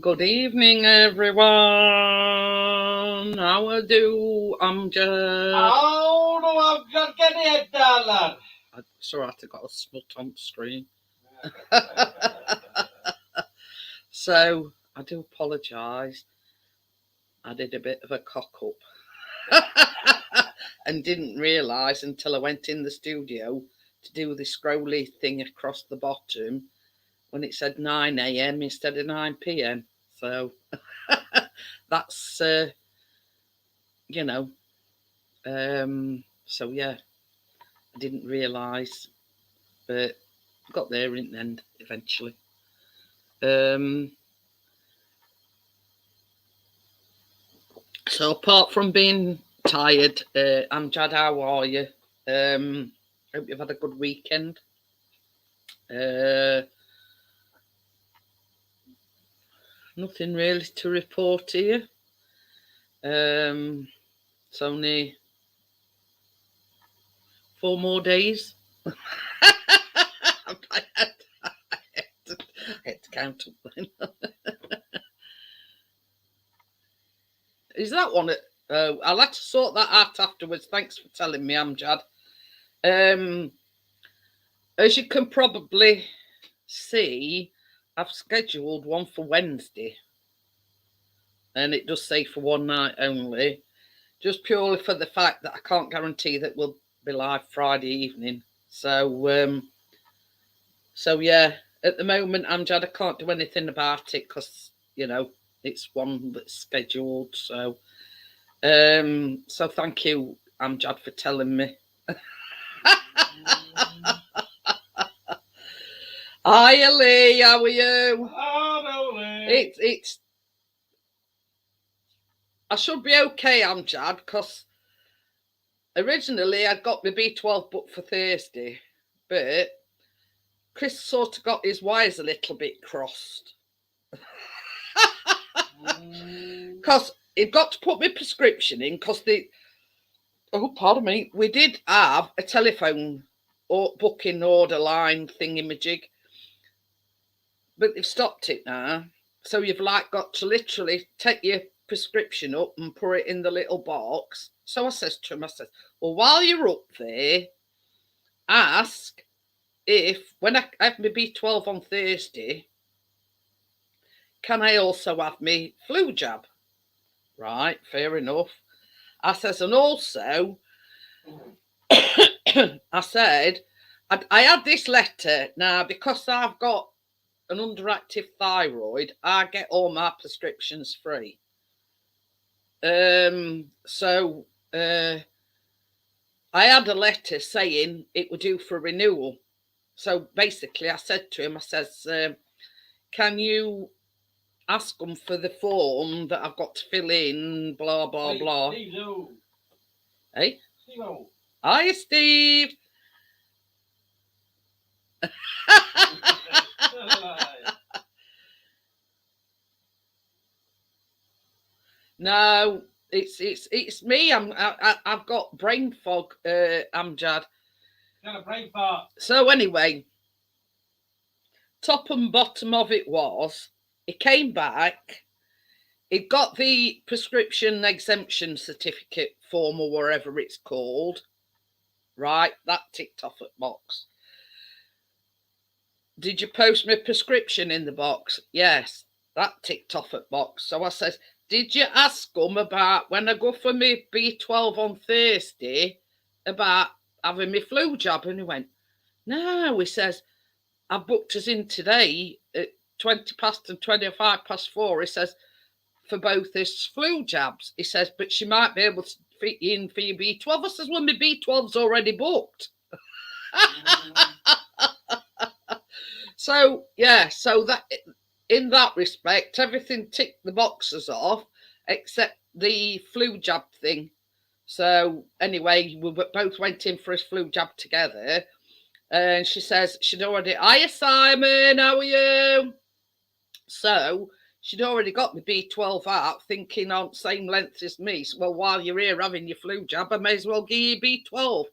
Good evening, everyone. How are you? I'm just. Oh no, I'm just getting it, darling. It's alright, I got a smut on the screen. So, I do apologise. I did a bit of a cock up and didn't realise until I went in the studio to do the scrolly thing across the bottom when it said 9 a.m. instead of 9 p.m. So, that's, you know, so yeah, I didn't realise, but got there in the end eventually. So apart from being tired, Amjad, how are you? Hope you've had a good weekend. Nothing really to report here. It's only 4 more days. I had to count up then. Is that one? I'll have to sort that out afterwards. Thanks for telling me, Amjad. As you can probably see, I've scheduled one for Wednesday. And it does say for one night only. Just purely for the fact that I can't guarantee that we'll be live Friday evening. So yeah, at the moment, Amjad, I can't do anything about it because, it's one that's scheduled. So thank you, Amjad, for telling me. Hi, Lee, how are you? Oh no, Lee. It's. I should be okay, Amjad, because originally I'd got my B12 booked for Thursday, but Chris sort of got his wires a little bit crossed. Because he'd got to put my prescription in because we did have a telephone or booking order line thingamajig, but they've stopped it now. So you've got to literally take your prescription up and put it in the little box. So I says to him, well, while you're up there, ask if when I have my B12 on Thursday, can I also have my flu jab? Right, fair enough. I says, and also, I said, I had this letter now because I've got an underactive thyroid. I get all my prescriptions free. So I had a letter saying it would do for renewal. So basically, I said to him, I says, can you ask them for the form that I've got to fill in, blah, blah, blah. Hey? Steve-o. Hi, Steve. No, it's me. I've got brain fog, Amjad. Got a brain fart. So anyway, top and bottom of it was, it came back. It got the prescription exemption certificate form or whatever it's called. Right, that ticked off at box. Did you post my prescription in the box? Yes, that ticked off at box. So I says, did you ask them about when I go for my B12 on Thursday about having my flu jab? And he went, no, he says, I booked us in today at 20 past and 25 past 4. He says, for both his flu jabs. He says, but she might be able to fit you in for your B12. I says, well, my B12's already booked. So, yeah, so that in that respect, everything ticked the boxes off except the flu jab thing. So, anyway, we both went in for his flu jab together. And she says she'd already, hiya, Simon, how are you? So, she'd already got the B12 out, thinking on same length as me. So, well, while you're here having your flu jab, I may as well give you B12.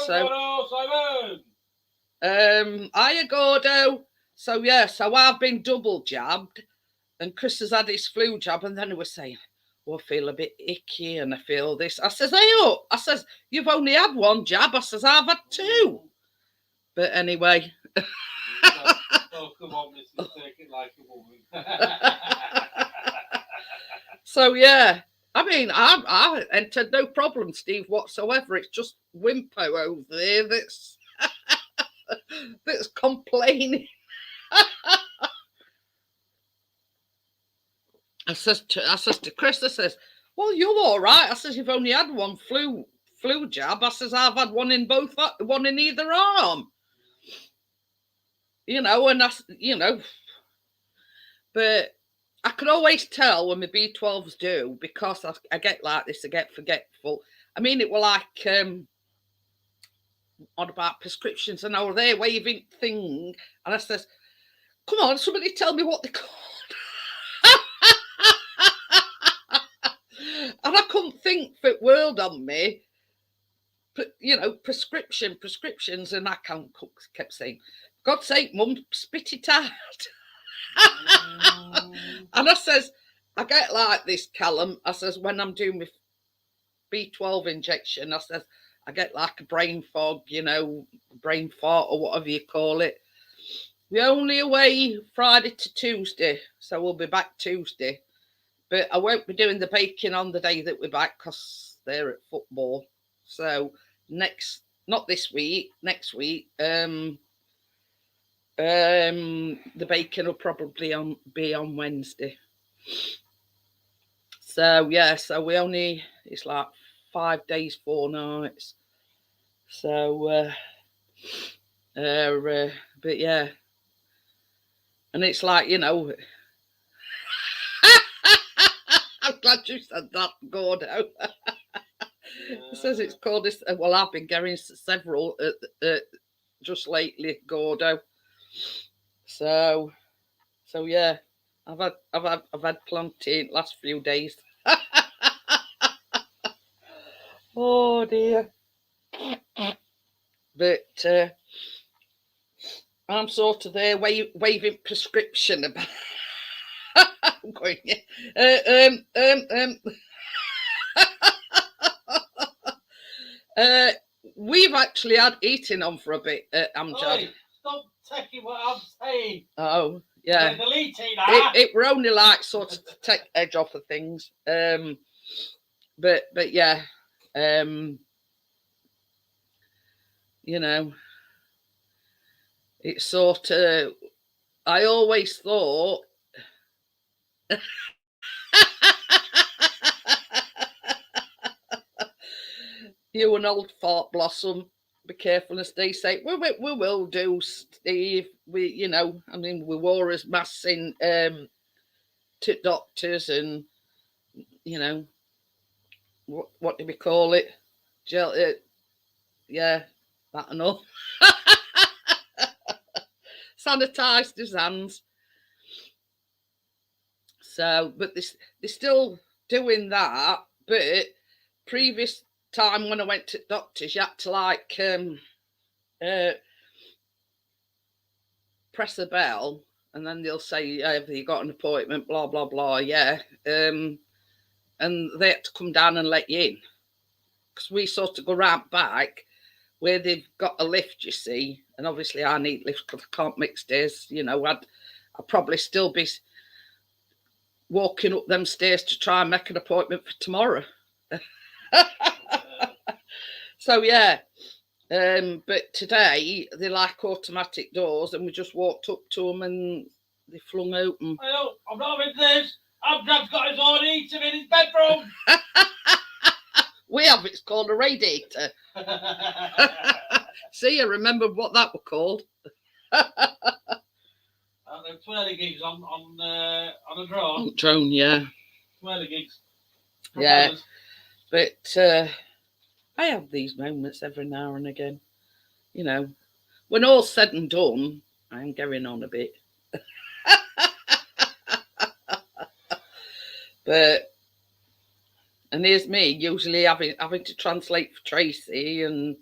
Simon. Hiya, Gordo. So yeah, so I've been double jabbed, And Chris has had his flu jab, and then he was saying, "Oh, I feel a bit icky, and I feel this." I says, "Hey up!" I says, "You've only had one jab." I says, "I've had two." But anyway. Oh, come on, Mrs. Take it like a woman. So yeah, I mean, I entered no problem, Steve, whatsoever. It's just Wimpo over there that's that's complaining. I says to Chris, I says, "Well, you're all right." I says, "You've only had one flu jab." I says, "I've had one in one in either arm." And that's, but I can always tell when my B12s do, because I get like this, I get forgetful. I mean, it were like on about prescriptions, and I were there waving thing, and I says, "Come on, somebody tell me what they're called." And I couldn't think for world on me. But, prescriptions, and I kept saying, "God's sake, Mum, spit it out." And I says, I get like this, Callum. I says, when I'm doing my B12 injection, I says, I get like a brain fog, brain fart or whatever you call it. We're only away Friday to Tuesday, so we'll be back Tuesday. But I won't be doing the baking on the day that we're back because they're at football. So not this week, next week, the baking will probably be on Wednesday. So yeah, so it's like 5 days, 4 nights. So but yeah, and it's like, I'm glad you said that, Gordo. It says it's called this. Well, I've been getting several just lately, Gordo. So yeah, I've had plenty in the last few days. Oh dear. But I'm sort of there waving prescription about. I'm going, we've actually had eating on for a bit, Amjad. Stop taking what I'm saying. Oh, yeah. Delete that. It were only like sort of to take edge off of things. But yeah, it's sort of, I always thought you an old fart blossom, be careful and stay safe. We will do, Steve. We wore as masks in to doctors, and what do we call it? Gel. Yeah, that and all. Sanitised his hands. So, but they're still doing that. But previous time when I went to doctors, you had to like press a bell, and then they'll say, "Have you got an appointment?" Blah blah blah. Yeah, and they had to come down and let you in, because we sort of go round back where they've got a lift, you see, and obviously I need lifts because I can't make stairs. I'd probably still be walking up them stairs to try and make an appointment for tomorrow. So yeah, but today they're like automatic doors, and we just walked up to them and they flung open. I'm not with this. Abdrad's got his own heater in his bedroom. We have, it's called a radiator. See, I remember what that was called. Them twirly gigs on a drone. On drone, yeah. Twirly gigs. Yeah, but I have these moments every now and again. When all's said and done, I'm going on a bit. And here's me usually having to translate for Tracy, and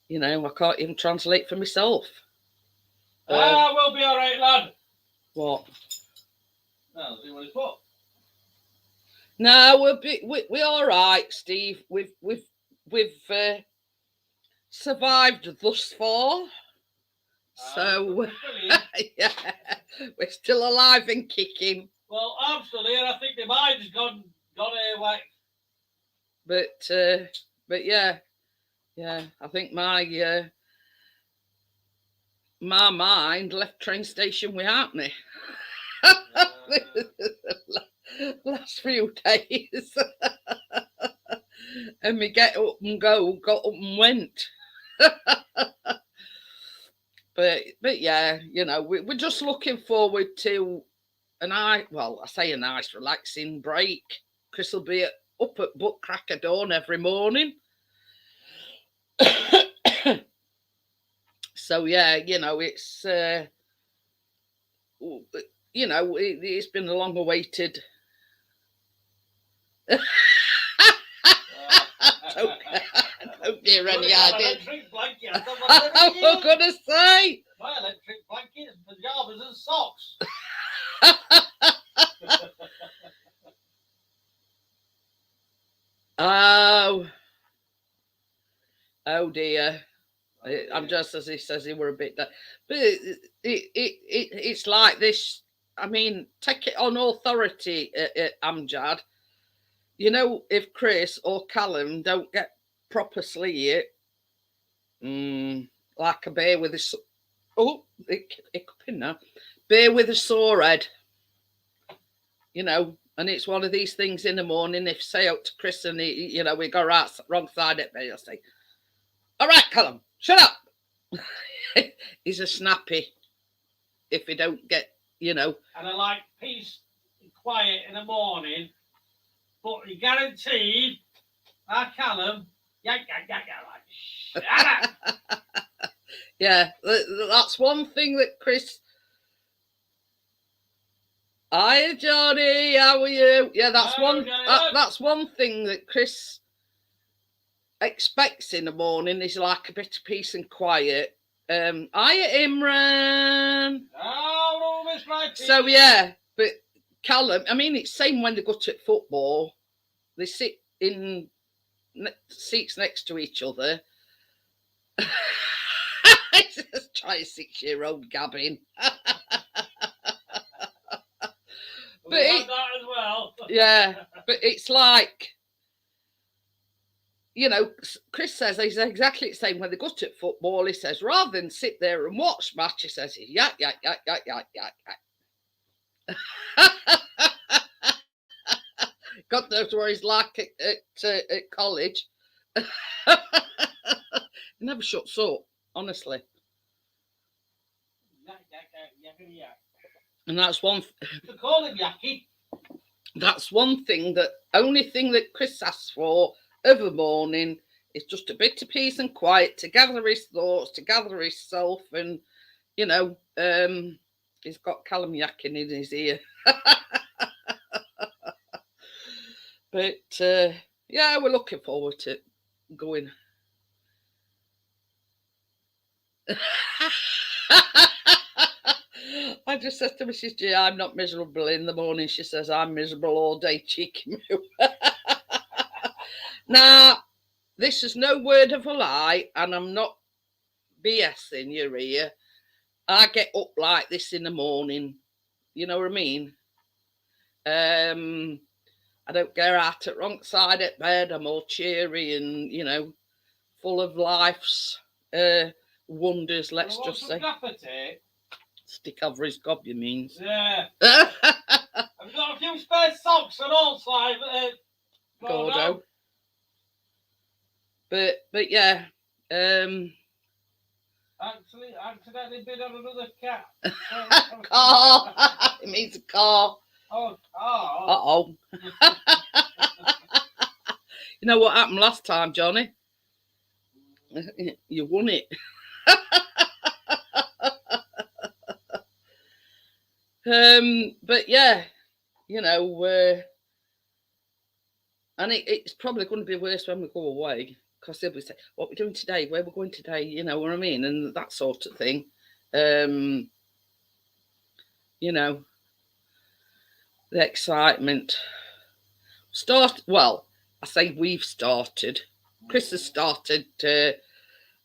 I can't even translate for myself. We'll be all right, lad. What? Well, see what he's put. No, we're all right, Steve. We've survived thus far. So yeah, we're still alive and kicking. Well, I'm still here. I think the mind's gone away. But yeah, I think my mind left train station without me. Last few days. And we get up and got up and went. but yeah, we're just looking forward to I say a nice relaxing break. Chris will be up at butt crack of dawn every morning. So yeah, it's it's been a long awaited. Don't hear any idea. I was gonna say my electric blanket, pajamas and socks. Oh dear. I'm just as he says he were a bit, but it's like this. I mean, take it on authority, Amjad. If Chris or Callum don't get proper sleep, like a bear with a bear with a sore head, and it's one of these things in the morning. If say out to Chris and he, we go wrong side at bed, I'll say, "All right, Callum, shut up." He's a snappy if he don't get, And I like peace and quiet in the morning, but you guaranteed, Callum, like, shut up. Yeah, that's one thing that Chris. Hi, Johnny. How are you? Yeah, that's that's one thing that Chris expects in the morning is like a bit of peace and quiet. Hiya, Imran. Oh, no, Miss Mikey. So yeah, but Callum, I mean, it's same when they go to football. They sit in seats next to each other. Just try a 6-year-old gabbing. But that as well. Yeah, but it's like, Chris says he's exactly the same when they go to football. He says, rather than sit there and watch match, he says, yeah. God knows where he's like at college. He never shuts up, honestly. And that's one. Call him Yaki. That's one thing only thing that Chris asks for every morning is just a bit of peace and quiet to gather his thoughts, to gather himself, and he's got Callum yakking in his ear. But yeah, we're looking forward to going. I just said to Mrs. G, I'm not miserable in the morning. She says, I'm miserable all day, cheeky moo. Now, this is no word of a lie, and I'm not BSing your ear. I get up like this in the morning. You know what I mean? I don't get out at wrong side at bed. I'm all cheery and, full of life's wonders, let's just say. Stick over his gob, you means? Yeah. I've got a few spare socks and all, Gordo. But yeah. Actually, accidentally bid on another cat. Car. It means a car. Oh, car. Uh-oh. You know what happened last time, Johnny? You won it. But yeah, and it's probably going to be worse when we go away, because they'll be saying, what are we doing today? Where we're going today? You know what I mean? And that sort of thing. the excitement. Well, I say we've started. Chris has started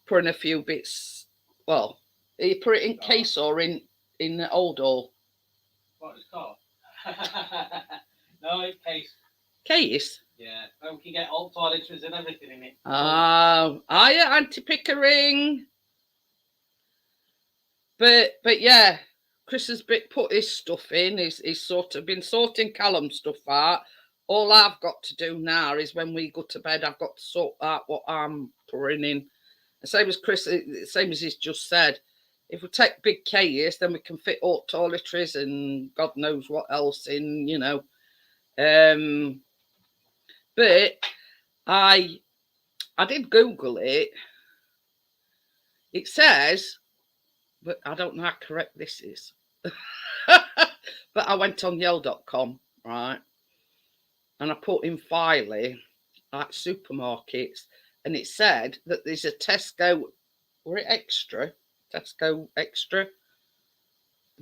putting a few bits. Well, you put it in case or in the old door. What it's called? No, it's case. Case? Yeah, we can get old toiletries and everything in it. Oh, anti-Pickering. But yeah, Chris has put his stuff in. He's sort of been sorting Callum's stuff out. All I've got to do now is when we go to bed, I've got to sort out what I'm pouring in. The same as Chris, same as he's just said. If we take big cases, then we can fit all toiletries and God knows what else in, you know. But I did Google it. It says, but I don't know how correct this is. But I went on yell.com, right? And I put in Filey, like supermarkets, and it said that there's a Tesco, were it extra? Tesco extra?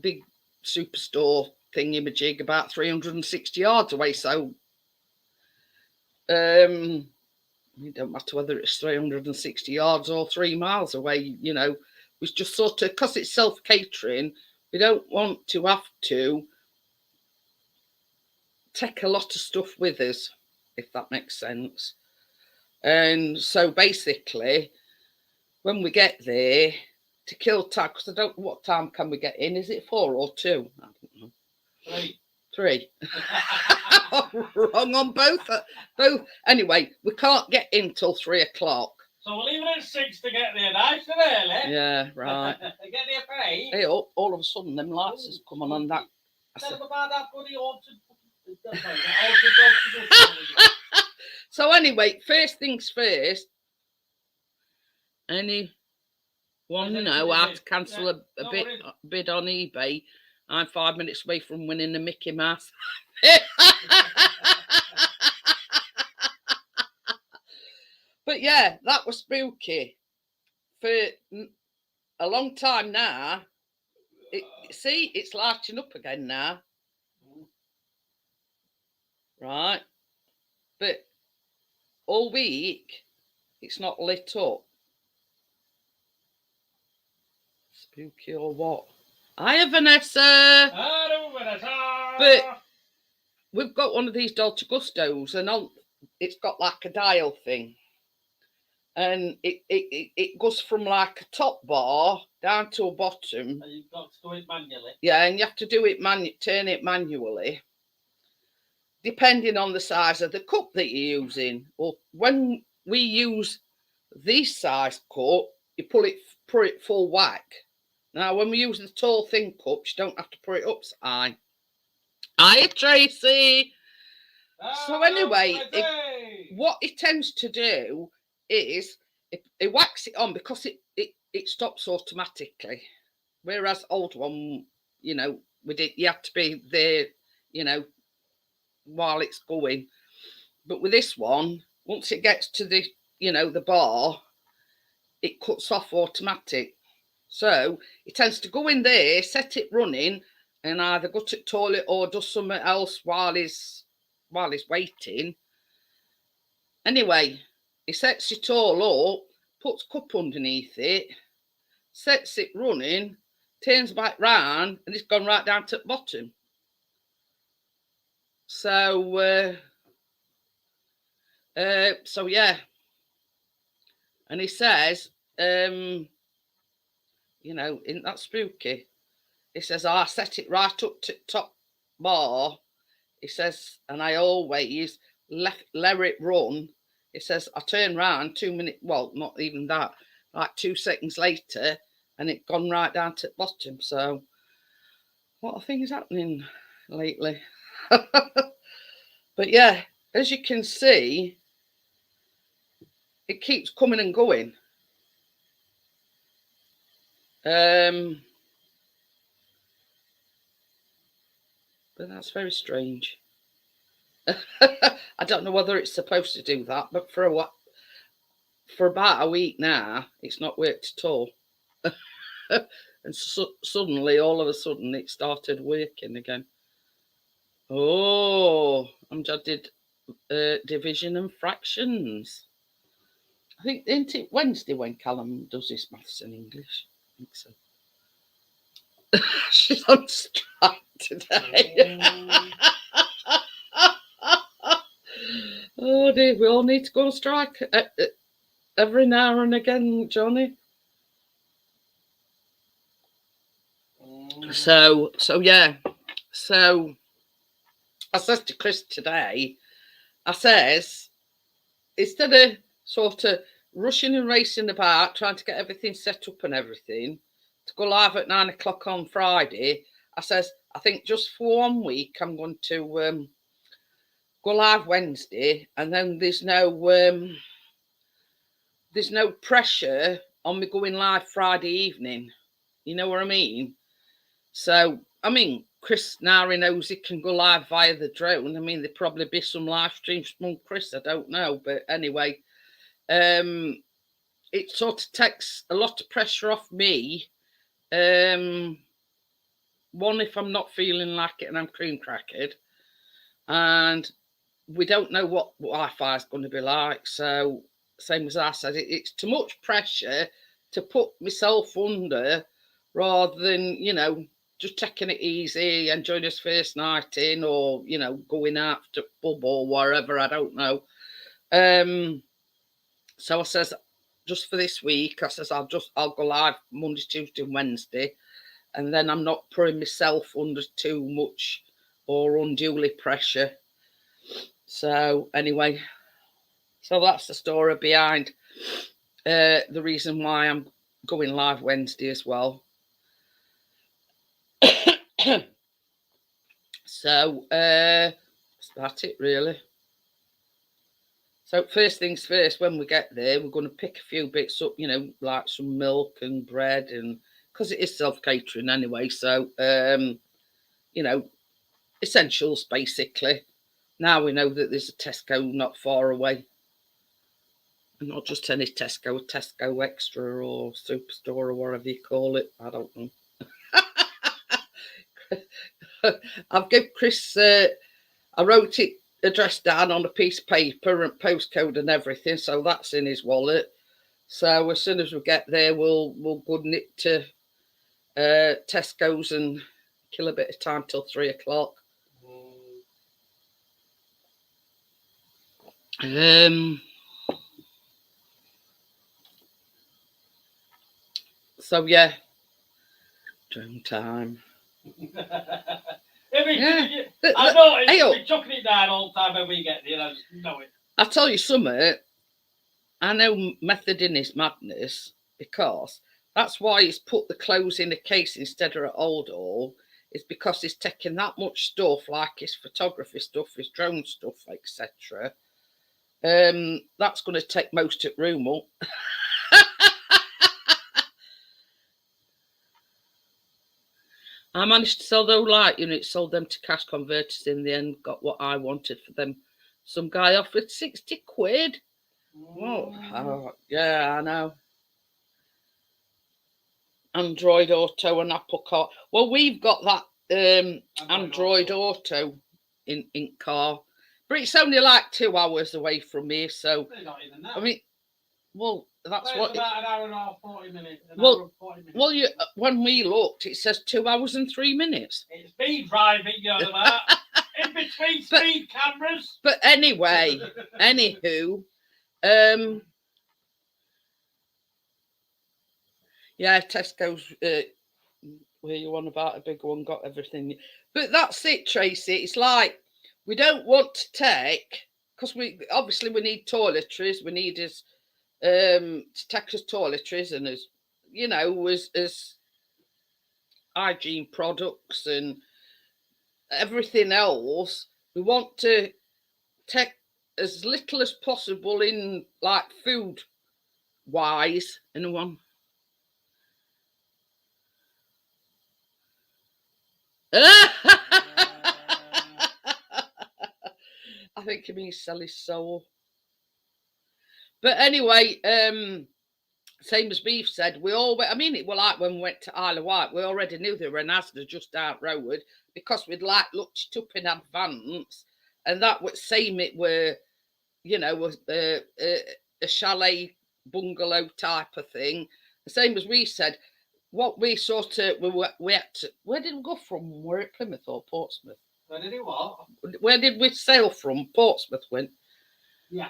Big superstore thingy-majig about 360 yards away. So it don't matter whether it's 360 yards or 3 miles away, you know. It's just sort of, because it's self-catering, we don't want to have to take a lot of stuff with us, if that makes sense. And so basically, when we get there, to kill time, because I don't know what time can we get in. Is it 4 or 2? I don't know. 3. Wrong on both. Anyway, we can't get in till 3 o'clock. So we'll leave it at 6 to get there nice and early. Yeah, right. Get there for 8. Hey, all of a sudden, them lights has come on that. Tell them about that bloody haunted. So anyway, first things first. Anyone know how to cancel a bid on eBay? I'm 5 minutes away from winning a Mickey Mouse. But yeah, that was spooky. For a long time now. See, it's lighting up again now. Right. But all week, it's not lit up. Spooky or what? Hiya, Vanessa. Hello, Vanessa. But we've got one of these Dolce Gustos, and it's got like a dial thing. And it goes from like a top bar down to a bottom. And you've got to do it manually. Yeah, and you have to do it turn it manually, depending on the size of the cup that you're using. Or when we use this size cup, you put it full whack. Now, when we use the tall, thin cups, you don't have to put it up high. Hiya, Tracy. So anyway, what it tends to do is it whacks it on because it stops automatically. Whereas old one, you know, you have to be there, you know, while it's going. But with this one, once it gets to the, you know, the bar, it cuts off automatic. So it tends to go in there, set it running, and either go to the toilet or do something else while he's waiting. Anyway, he sets it all up, puts cup underneath it, sets it running, turns back round, and it's gone right down to the bottom. So yeah. And he says, you know, isn't that spooky? He says, I set it right up to top bar. He says, and I always let it run. He says, I turn round 2 minutes, well, not even that, like 2 seconds later, and it gone right down to the bottom. So, what are things happening lately? But yeah, as you can see, it keeps coming and going. But that's very strange. I don't know whether it's supposed to do that, but for about a week now, it's not worked at all. And suddenly, all of a sudden, it started working again. Oh, I did division and fractions. I think, isn't it Wednesday when Callum does his maths and English? I think so. She's on strike today. Oh dear, we all need to go on strike every now and again, Johnny. So yeah. So I says to Chris today, I says, instead of sort of rushing and racing about, trying to get everything set up and everything, to go live at 9 o'clock on Friday, I says, I think just for 1 week I'm going to go live Wednesday, and then there's no pressure on me going live Friday evening. You know what I mean? So, I mean, Chris Nari knows he can go live via the drone. I mean, there'd probably be some live streams from Chris, I don't know. But anyway, it sort of takes a lot of pressure off me. One, if I'm not feeling like it and I'm cream crackered. And we don't know what Wi-Fi is going to be like. So, same as I said, it's too much pressure to put myself under rather than, just taking it easy, enjoying his first night in, or, going out to pub or wherever, I don't know. So I says, just for this week, I says, I'll go live Monday, Tuesday and Wednesday. And then I'm not putting myself under too much or unduly pressure. So anyway, so that's the story behind the reason why I'm going live Wednesday as well. So that's about it really. So first things first, when we get there, we're going to pick a few bits up, like some milk and bread, and because it is self-catering anyway, so essentials basically. Now we know that there's a Tesco not far away. And not just any Tesco, a Tesco Extra or Superstore or whatever you call it. I don't know. I've given Chris, I wrote it address down on a piece of paper and postcode and everything, so that's in his wallet. So as soon as we get there, we'll go nip to Tesco's and kill a bit of time till 3 o'clock. So yeah, drone time. I know it's chucking it down all the time when we get there. I just know it. I'll tell you something. I know method in his madness, because that's why he's put the clothes in a case instead of at old all. It's because he's taking that much stuff, like his photography stuff, his drone stuff, etc. That's going to take most of the room up. I managed to sell those light units, sold them to cash converters in the end, got what I wanted for them. Some guy offered 60 quid. Oh, yeah, I know. Android Auto and Apple Car. Well, we've got that Android Auto in car, but it's only like 2 hours away from here. So, not even that. I mean, well, that's what. About an hour and a half, 40 minutes. Well, when we looked, it says 2 hours and 3 minutes. It's me driving, about. In between speed cameras. But anyway, anywho, yeah, Tesco's where you want about a big one, got everything. But that's it, Tracy. It's like we don't want to take, because we need toiletries. We need us to take us toiletries and as hygiene products and everything else. We want to take as little as possible in, like, food wise. Anyone? I think he means sell his soul. But anyway, same as Beef said, we all went, I mean, it were like when we went to Isle of Wight, we already knew there were an Asda just out road because we'd like looked it up in advance, and that would same it were, you know, was a chalet bungalow type of thing. The same as we said, what we sort of we had to, where did we go from? Were it Plymouth or Portsmouth? Where did it what? Where did we sail from? Portsmouth went. Yeah.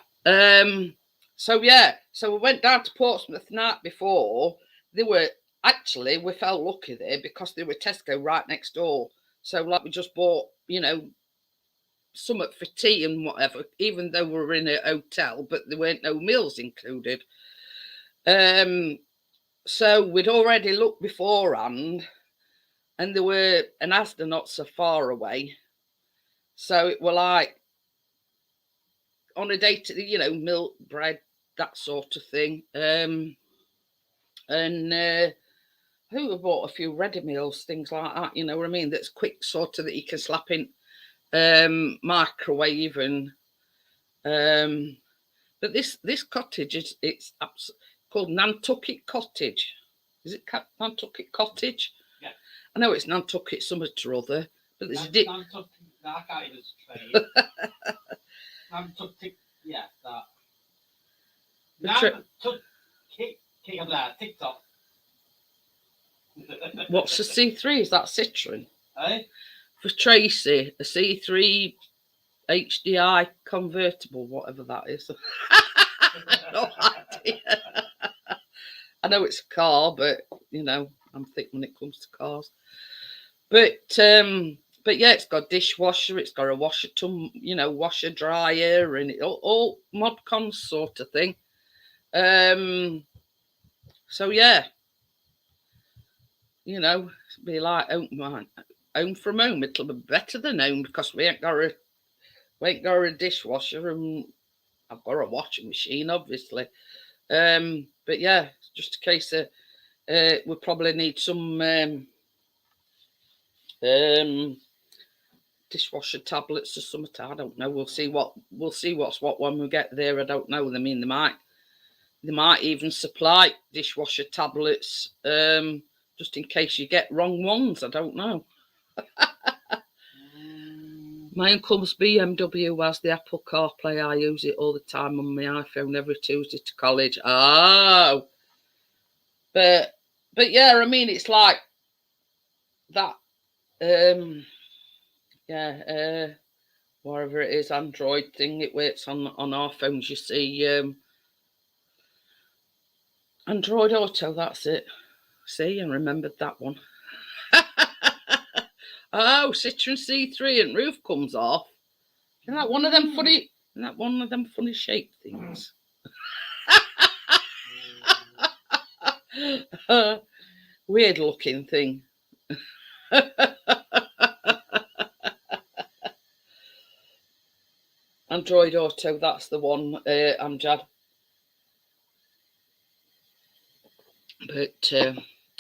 So yeah, so we went down to Portsmouth the night before. They were actually, we felt lucky there because there were Tesco right next door. So like we just bought, you know, something for tea and whatever, even though we were in a hotel, but there weren't no meals included. So we'd already looked beforehand, and there were an Asda not so far away. So it were like on a day to, you know, milk, bread, that sort of thing. And who bought a few ready meals, things like that, you know what I mean? That's quick sort of that you can slap in microwave and but this cottage is it's called Nantucket Cottage. Is it Nantucket Cottage? Yeah. I know it's Nantucket something or other, but there's Nantucket. I can't even say it. Nantucket. Yeah, that. Nantucket. TikTok. What's the C3? Is that Citroen? Eh? For Tracy, a C3 HDI convertible, whatever that is. No idea. I know it's a car, but you know, I'm thick when it comes to cars. But yeah, it's got a dishwasher, it's got a washer, you know, washer dryer, and it all mod cons sort of thing. So yeah, you know, be like home from home. It'll be better than home because we ain't got a dishwasher, and I've got a washing machine, obviously. But yeah, just a case of we probably need some dishwasher tablets or something. I don't know. We'll see what's what when we get there. I don't know. I mean, they might even supply dishwasher tablets just in case you get wrong ones. I don't know. My uncle's BMW has the Apple CarPlay. I use it all the time on my iPhone every Tuesday to college. Oh, but yeah, I mean, it's like that. Yeah, whatever it is, Android thing. It works on our phones. You see, Android Auto. That's it. See, I remembered that one. Oh, Citroen C3 and roof comes off. Isn't that one of them funny? Isn't that one of them funny shaped things? Weird looking thing. Android Auto, that's the one, Amjad. But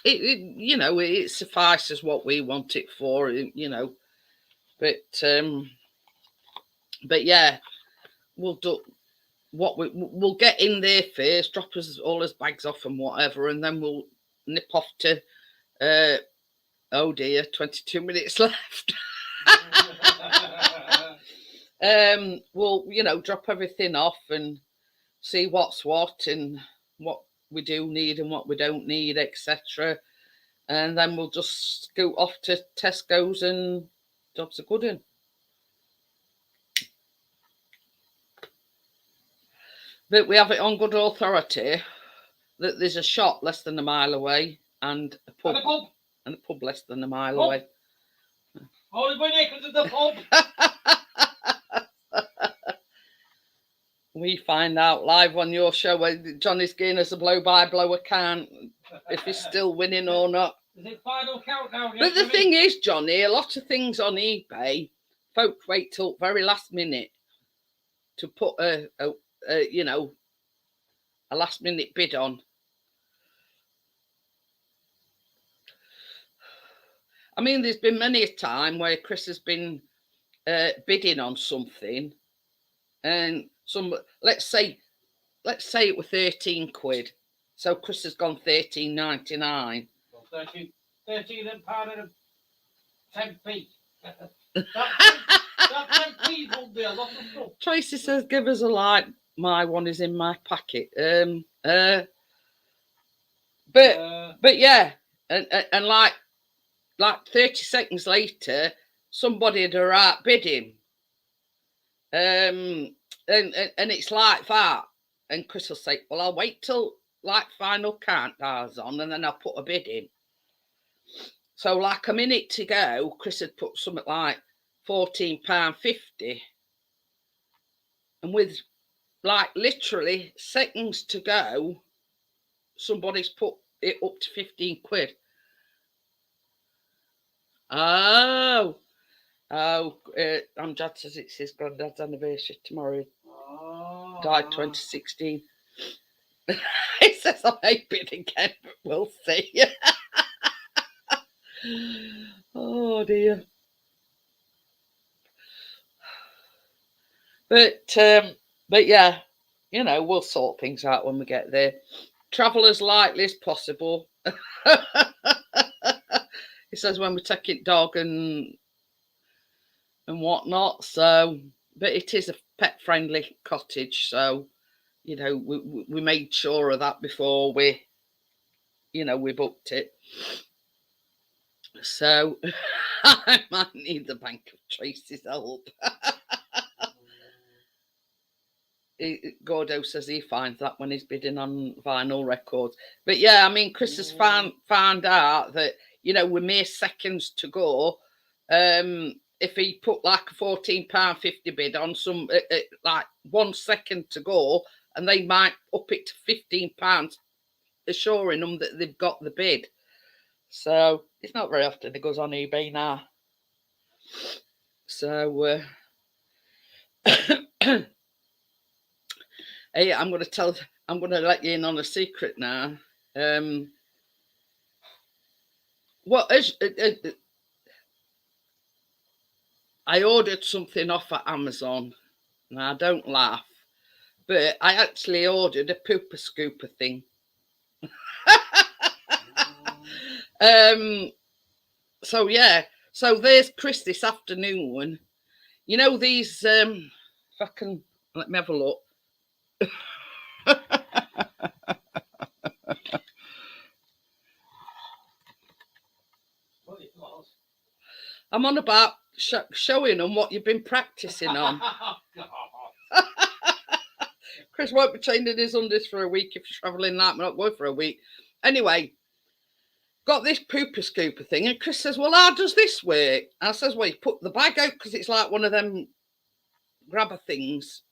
it you know, it suffices what we want it for, you know. But yeah, we'll do what we'll get in there first, drop us all his bags off and whatever, and then we'll nip off to oh dear, 22 minutes left. We'll, you know, drop everything off and see what's what and what we do need and what we don't need, etc. And then we'll just scoot off to Tesco's and jobs are good in. But we have it on good authority that there's a shop less than a mile away and a pub, and a pub less than a mile away. Only when you come to the pub. We find out live on your show where Johnny's giving us a blow-by-blow account if he's still winning or not. Is it final countdown? But the thing is, Johnny, a lot of things on eBay, folk wait till very last minute to put a you know, a last minute bid on. I mean, there's been many a time where Chris has been bidding on something, and let's say it was 13 quid. So Chris has gone £13.99. Well, 13 pound and 10p. That 10p will be a lot of stuff. Tracy says, give us a like. My one is in my packet. But yeah, and like 30 seconds later, somebody had a right bidding. And it's like that. And Chris will say, well, I'll wait till like final countdown's on and then I'll put a bid in. So like a minute to go, Chris had put something like £14.50. And with like literally seconds to go, somebody's put it up to 15 quid. Amjad says it's his granddad's anniversary tomorrow. Oh, Died 2016. He says I may bid again, but we'll see. Oh dear. But yeah, you know, we'll sort things out when we get there. Travel as lightly as possible. He says when we're taking dog and whatnot. So, but it is a pet-friendly cottage, so you know we made sure of that before we booked it. So I might need the bank of Tracy's help. Gordo says he finds that when he's bidding on vinyl records. But yeah, I mean, Chris has found out that, you know, with mere seconds to go, if he put like a £14.50 bid on some, like 1 second to go, and they might up it to £15, assuring them that they've got the bid. So it's not very often it goes on eBay now. So hey, I'm going to let you in on a secret now. I ordered something off at Amazon. Now, don't laugh, but I actually ordered a pooper scooper thing. So yeah, so there's Chris this afternoon. You know these, if I can, let me have a look. I'm on about showing them what you've been practicing on. Chris won't be changing his undies for a week if you're travelling like not going for a week. Anyway, got this pooper scooper thing, and Chris says, well, how does this work? I says, well, you put the bag out because it's like one of them grabber things.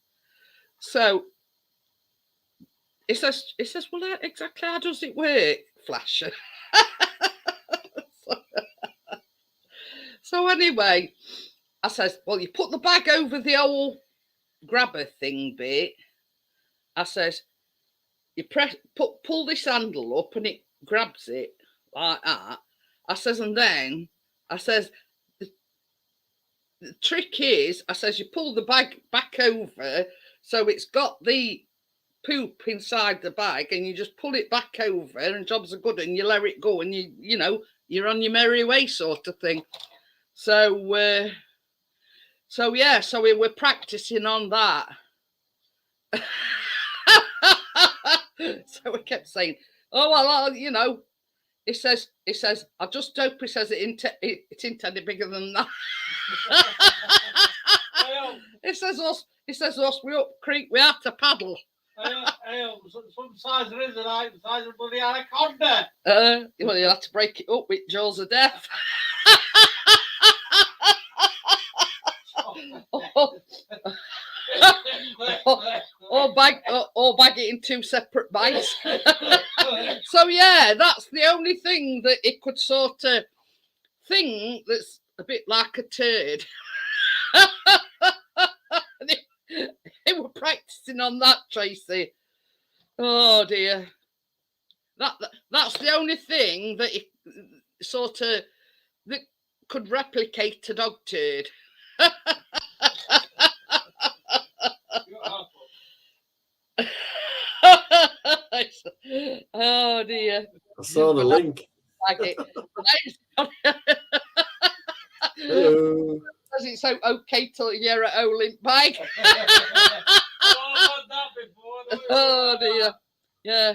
So he says, well, exactly how does it work, Flasher? So anyway, I says, well, you put the bag over the old grabber thing bit. I says, you pull this handle up and it grabs it like that. I says, and then I says, the trick is, I says, you pull the bag back over so it's got the poop inside the bag, and you just pull it back over and jobs are good, and you let it go, and you know you're on your merry way sort of thing. So yeah, so we were practicing on that. So we kept saying, oh well, you know, he says I just hope he says it's intended bigger than that. He says us we up creek we have to paddle. Some size there is like the size of bloody anaconda. Well, you'll have to break it up with jaws of death. or bag it in 2 separate bites. So yeah, that's the only thing that it could sort of thing that's a bit like a turd. They were practicing on that, Tracy. Oh dear. That's the only thing that it sort of that could replicate a dog turd. Oh dear. I saw the link. Like it. Hello. Says it's so okay till you're at Olymp bike. Oh dear. Yeah.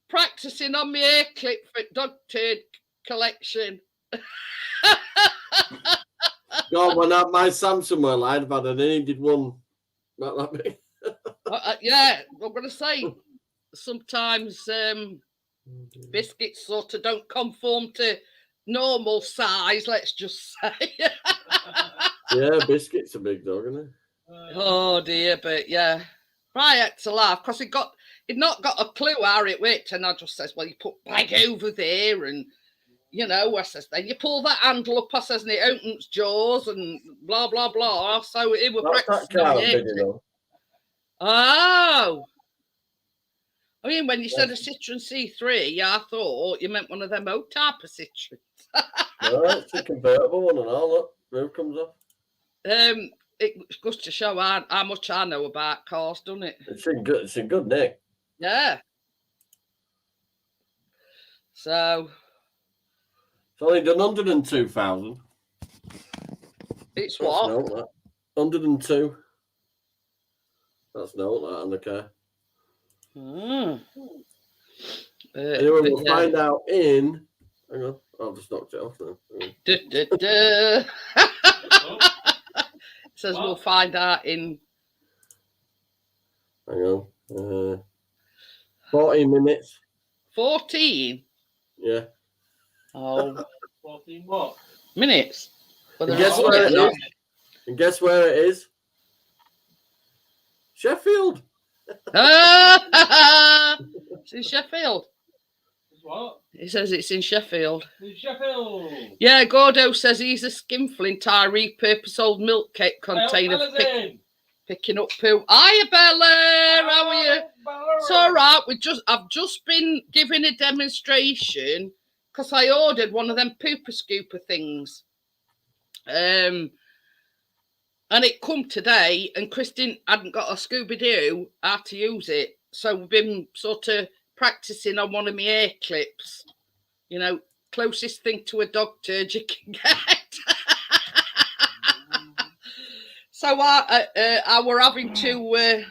Practicing on my hair clip for dog turd collection. God, when my Samsung were lied about, and then he did one. Not that big. Yeah, I'm gonna say sometimes biscuits sort of don't conform to normal size. Let's just say. Yeah, biscuit's a big dog, isn't it? Oh dear, but yeah, I had to laugh because he'd not got a clue how it worked, and I just says, "Well, you put bag over there, and you know," I says, "then you pull that handle up," I says, "and it opens jaws and blah blah blah." So it was practicing on the Oh, I mean, when you said a Citroen C3, yeah, I thought you meant one of them old type of Citroens. No, it's a convertible one and all. Look, roof comes off. It goes to show how much I know about cars, doesn't it? It's in good nick. Yeah. So It's only done 102,000. it's what? That's no, that. 102. That's no, that on the car. Anyway, we'll find out in. Hang on, I've just knocked it off now. Says we'll find out in. Hang on. 14 minutes. 14? Yeah. Oh. 14 what? Minutes. Well, And guess where it is? And guess where it is? Sheffield. It's in Sheffield. What? He says it's in Sheffield. In Sheffield. Yeah, Gordo says he's a skinflint. I repurpose old milk cake container for picking up poo. Hiya, Bella. How are you? It's all right. I've just been giving a demonstration because I ordered one of them pooper scooper things. And it come today, and Kristin hadn't got a Scooby-Doo how to use it. So we've been sort of practicing on one of my hair clips. You know, closest thing to a dog turd you can get. So I were having to...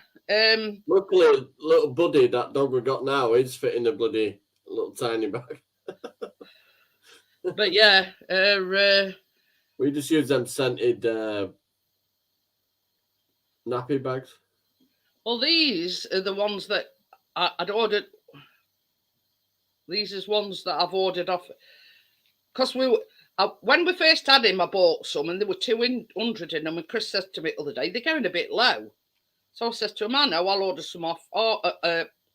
Luckily, little Buddy, that dog we got now, is fitting a bloody little tiny bag. But yeah... we just use them scented nappy bags. Well, these are the ones that I'd ordered. These is ones that I've ordered off. Because when we first had him, I bought some, and there were 200 in them. And Chris said to me the other day, they're going a bit low. So I said to him, I know, I'll order some off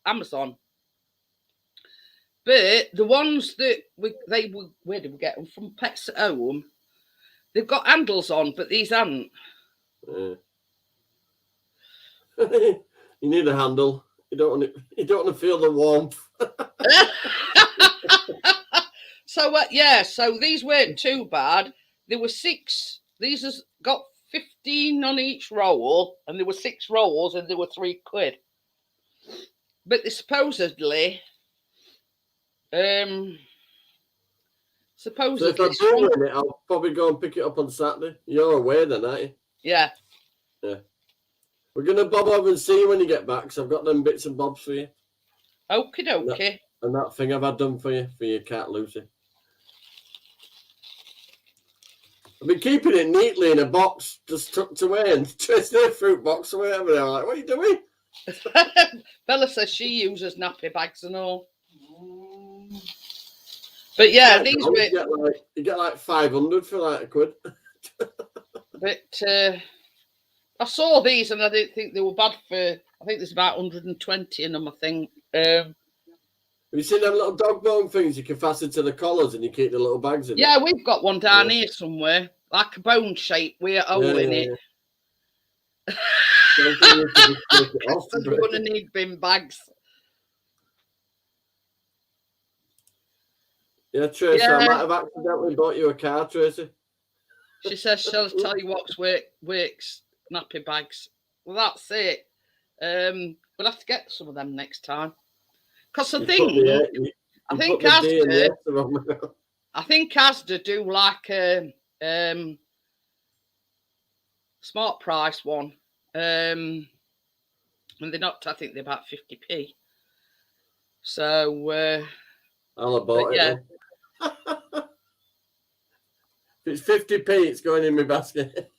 Amazon. But the ones that where did we get them from? Pets at Home. They've got handles on, but these haven't. Yeah. You need a handle. You don't want to feel the warmth. So so these weren't too bad. There were 6. These has got 15 on each roll, and there were 6 rolls, and there were £3. But they supposedly, So if I do win it, I'll probably go and pick it up on Saturday. You're away then, aren't you? Yeah. Yeah. We're going to bob over and see you when you get back, because I've got them bits and bobs for you. Okie dokie. And that thing I've had done for your cat, Lucy. I've been keeping it neatly in a box, just tucked away, and just in a fruit box or whatever. They're like, what are you doing? Bella says she uses nappy bags and all. But yeah, these were... You get like 500 for like £1. But I saw these and I didn't think they were bad for... I think there's about 120 in them, I think. Have you seen them little dog bone things you can fasten to the collars and you keep the little bags in? Yeah, we've got one down here somewhere, like a bone shape with a hole in it. We're going to need bin bags. Yeah, Tracy, I might have accidentally bought you a car, Tracy. She says she'll tell you what works nappy bags. Well, that's it. We'll have to get some of them next time. Because the You thing, put the, you I think put the D and the Asda, S on. I think Asda do like a smart price one. And they're not, I think they're about 50p. So, I'll have bought but yeah. it then. If it's 50p, it's going in my basket.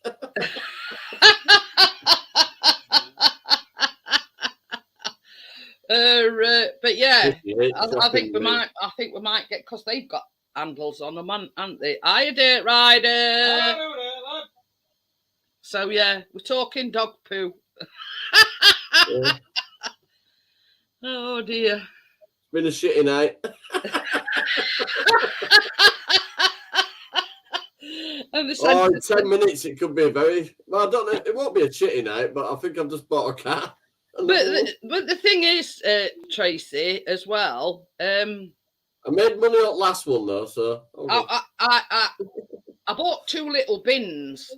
But yeah, 58 I think we shopping, might. I think we might get, because they've got handles on them, aren't they? Hiya, Dirt Rider. So yeah, we're talking dog poo. Yeah. Oh dear. It's been a shitty night. And they Oh, said, in 10 minutes it could be a very... Well, I don't know. It won't be a shitty night, but I think I've just bought a cat. but the thing is, Tracy, as well. I made money on last one though, so I bought 2 little bins,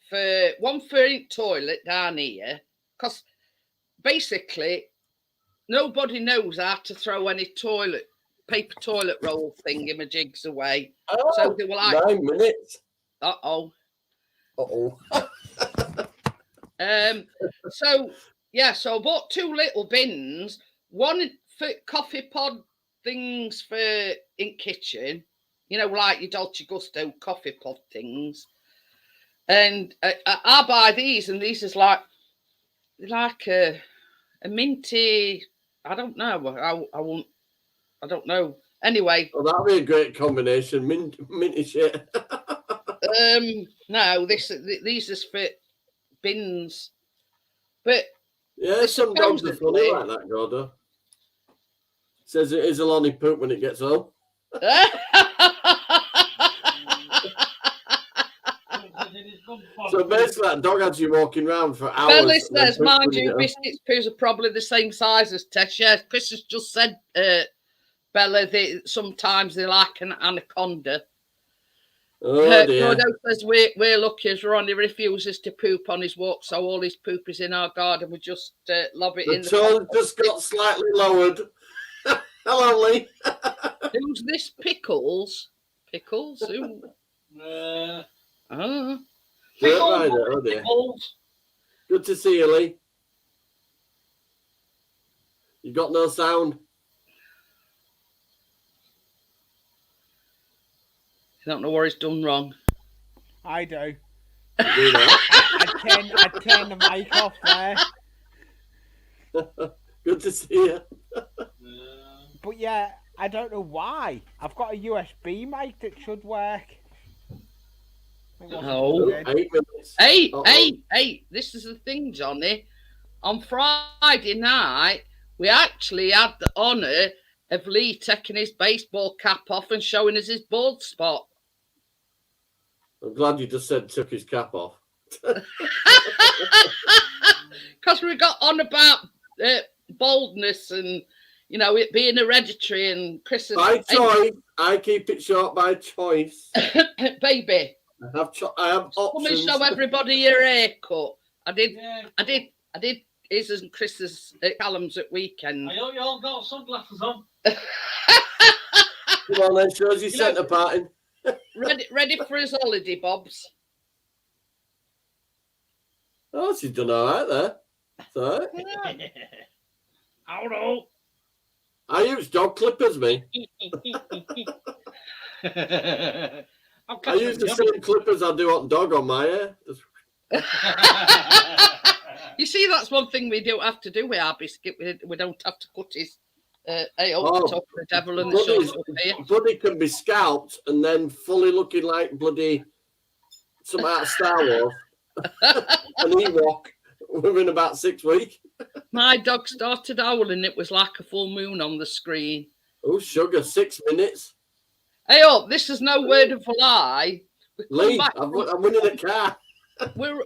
for one for each toilet down here, because basically nobody knows how to throw any paper toilet roll thingamajigs away. oh, So they were like, 9 minutes. uh-oh. Uh-oh. So yeah, so I bought 2 little bins, one for coffee pod things for in kitchen, you know, like your Dolce Gusto coffee pod things. And I buy these, and these is like a minty. I don't know. I don't know. Anyway, Well, that'd be a great combination. Minty shit. no, these is for bins, but Yeah, some dogs are funny supposedly- like that, Gordo. Says it is a lonely poop when it gets home. So basically, that dog had you walking around for hours. Bella and then says, poop mind when you you, get home. biscuits poos are probably the same size as Tess. Yeah, Chris has just said, Bella, sometimes they're like an anaconda. Oh dear. Gordo says we're lucky as Ronnie refuses to poop on his walk, so all his poop is in our garden. We just lob it in The the tone just got slightly lowered. Hello, Lee. Who's this? Pickles? Pickles? Who? Oh. Dirt Rider, oh dear. Good to see you, Lee. You got no sound. I don't know what he's done wrong. I do. You do that. I'd turn the mic off there. Good to see you. But yeah, I don't know why. I've got a USB mic that should work. Oh. 8 minutes. Hey, Uh-oh. hey, this is the thing, Johnny. On Friday night, we actually had the honour of Lee taking his baseball cap off and showing us his bald spot. I'm glad you just said took his cap off. Because we got on about baldness and, you know, it being hereditary, and Chris is... By choice. I keep it short by choice. Baby, I have come and options. show everybody your haircut. I did Yeah. his and Chris's at Callum's at weekend. I hope you all got sunglasses on. Come on then, shows you centre parting. ready for his holiday, Bobs. Oh, she's done all right there. It's all right. I don't know. I use dog clippers, me. I use the same clippers I do on dog on my hair. Just... You see, that's one thing we don't have to do with our biscuit. We don't have to cut his top of the devil and the shoulders up here. Buddy can be scalped and then fully looking like bloody some out of Star Wars. An Ewok within about 6 weeks. My dog started howling. It was like a full moon on the screen. Oh, sugar, 6 minutes. Hey, this is no word of a lie. Lee, I'm winning a car. We're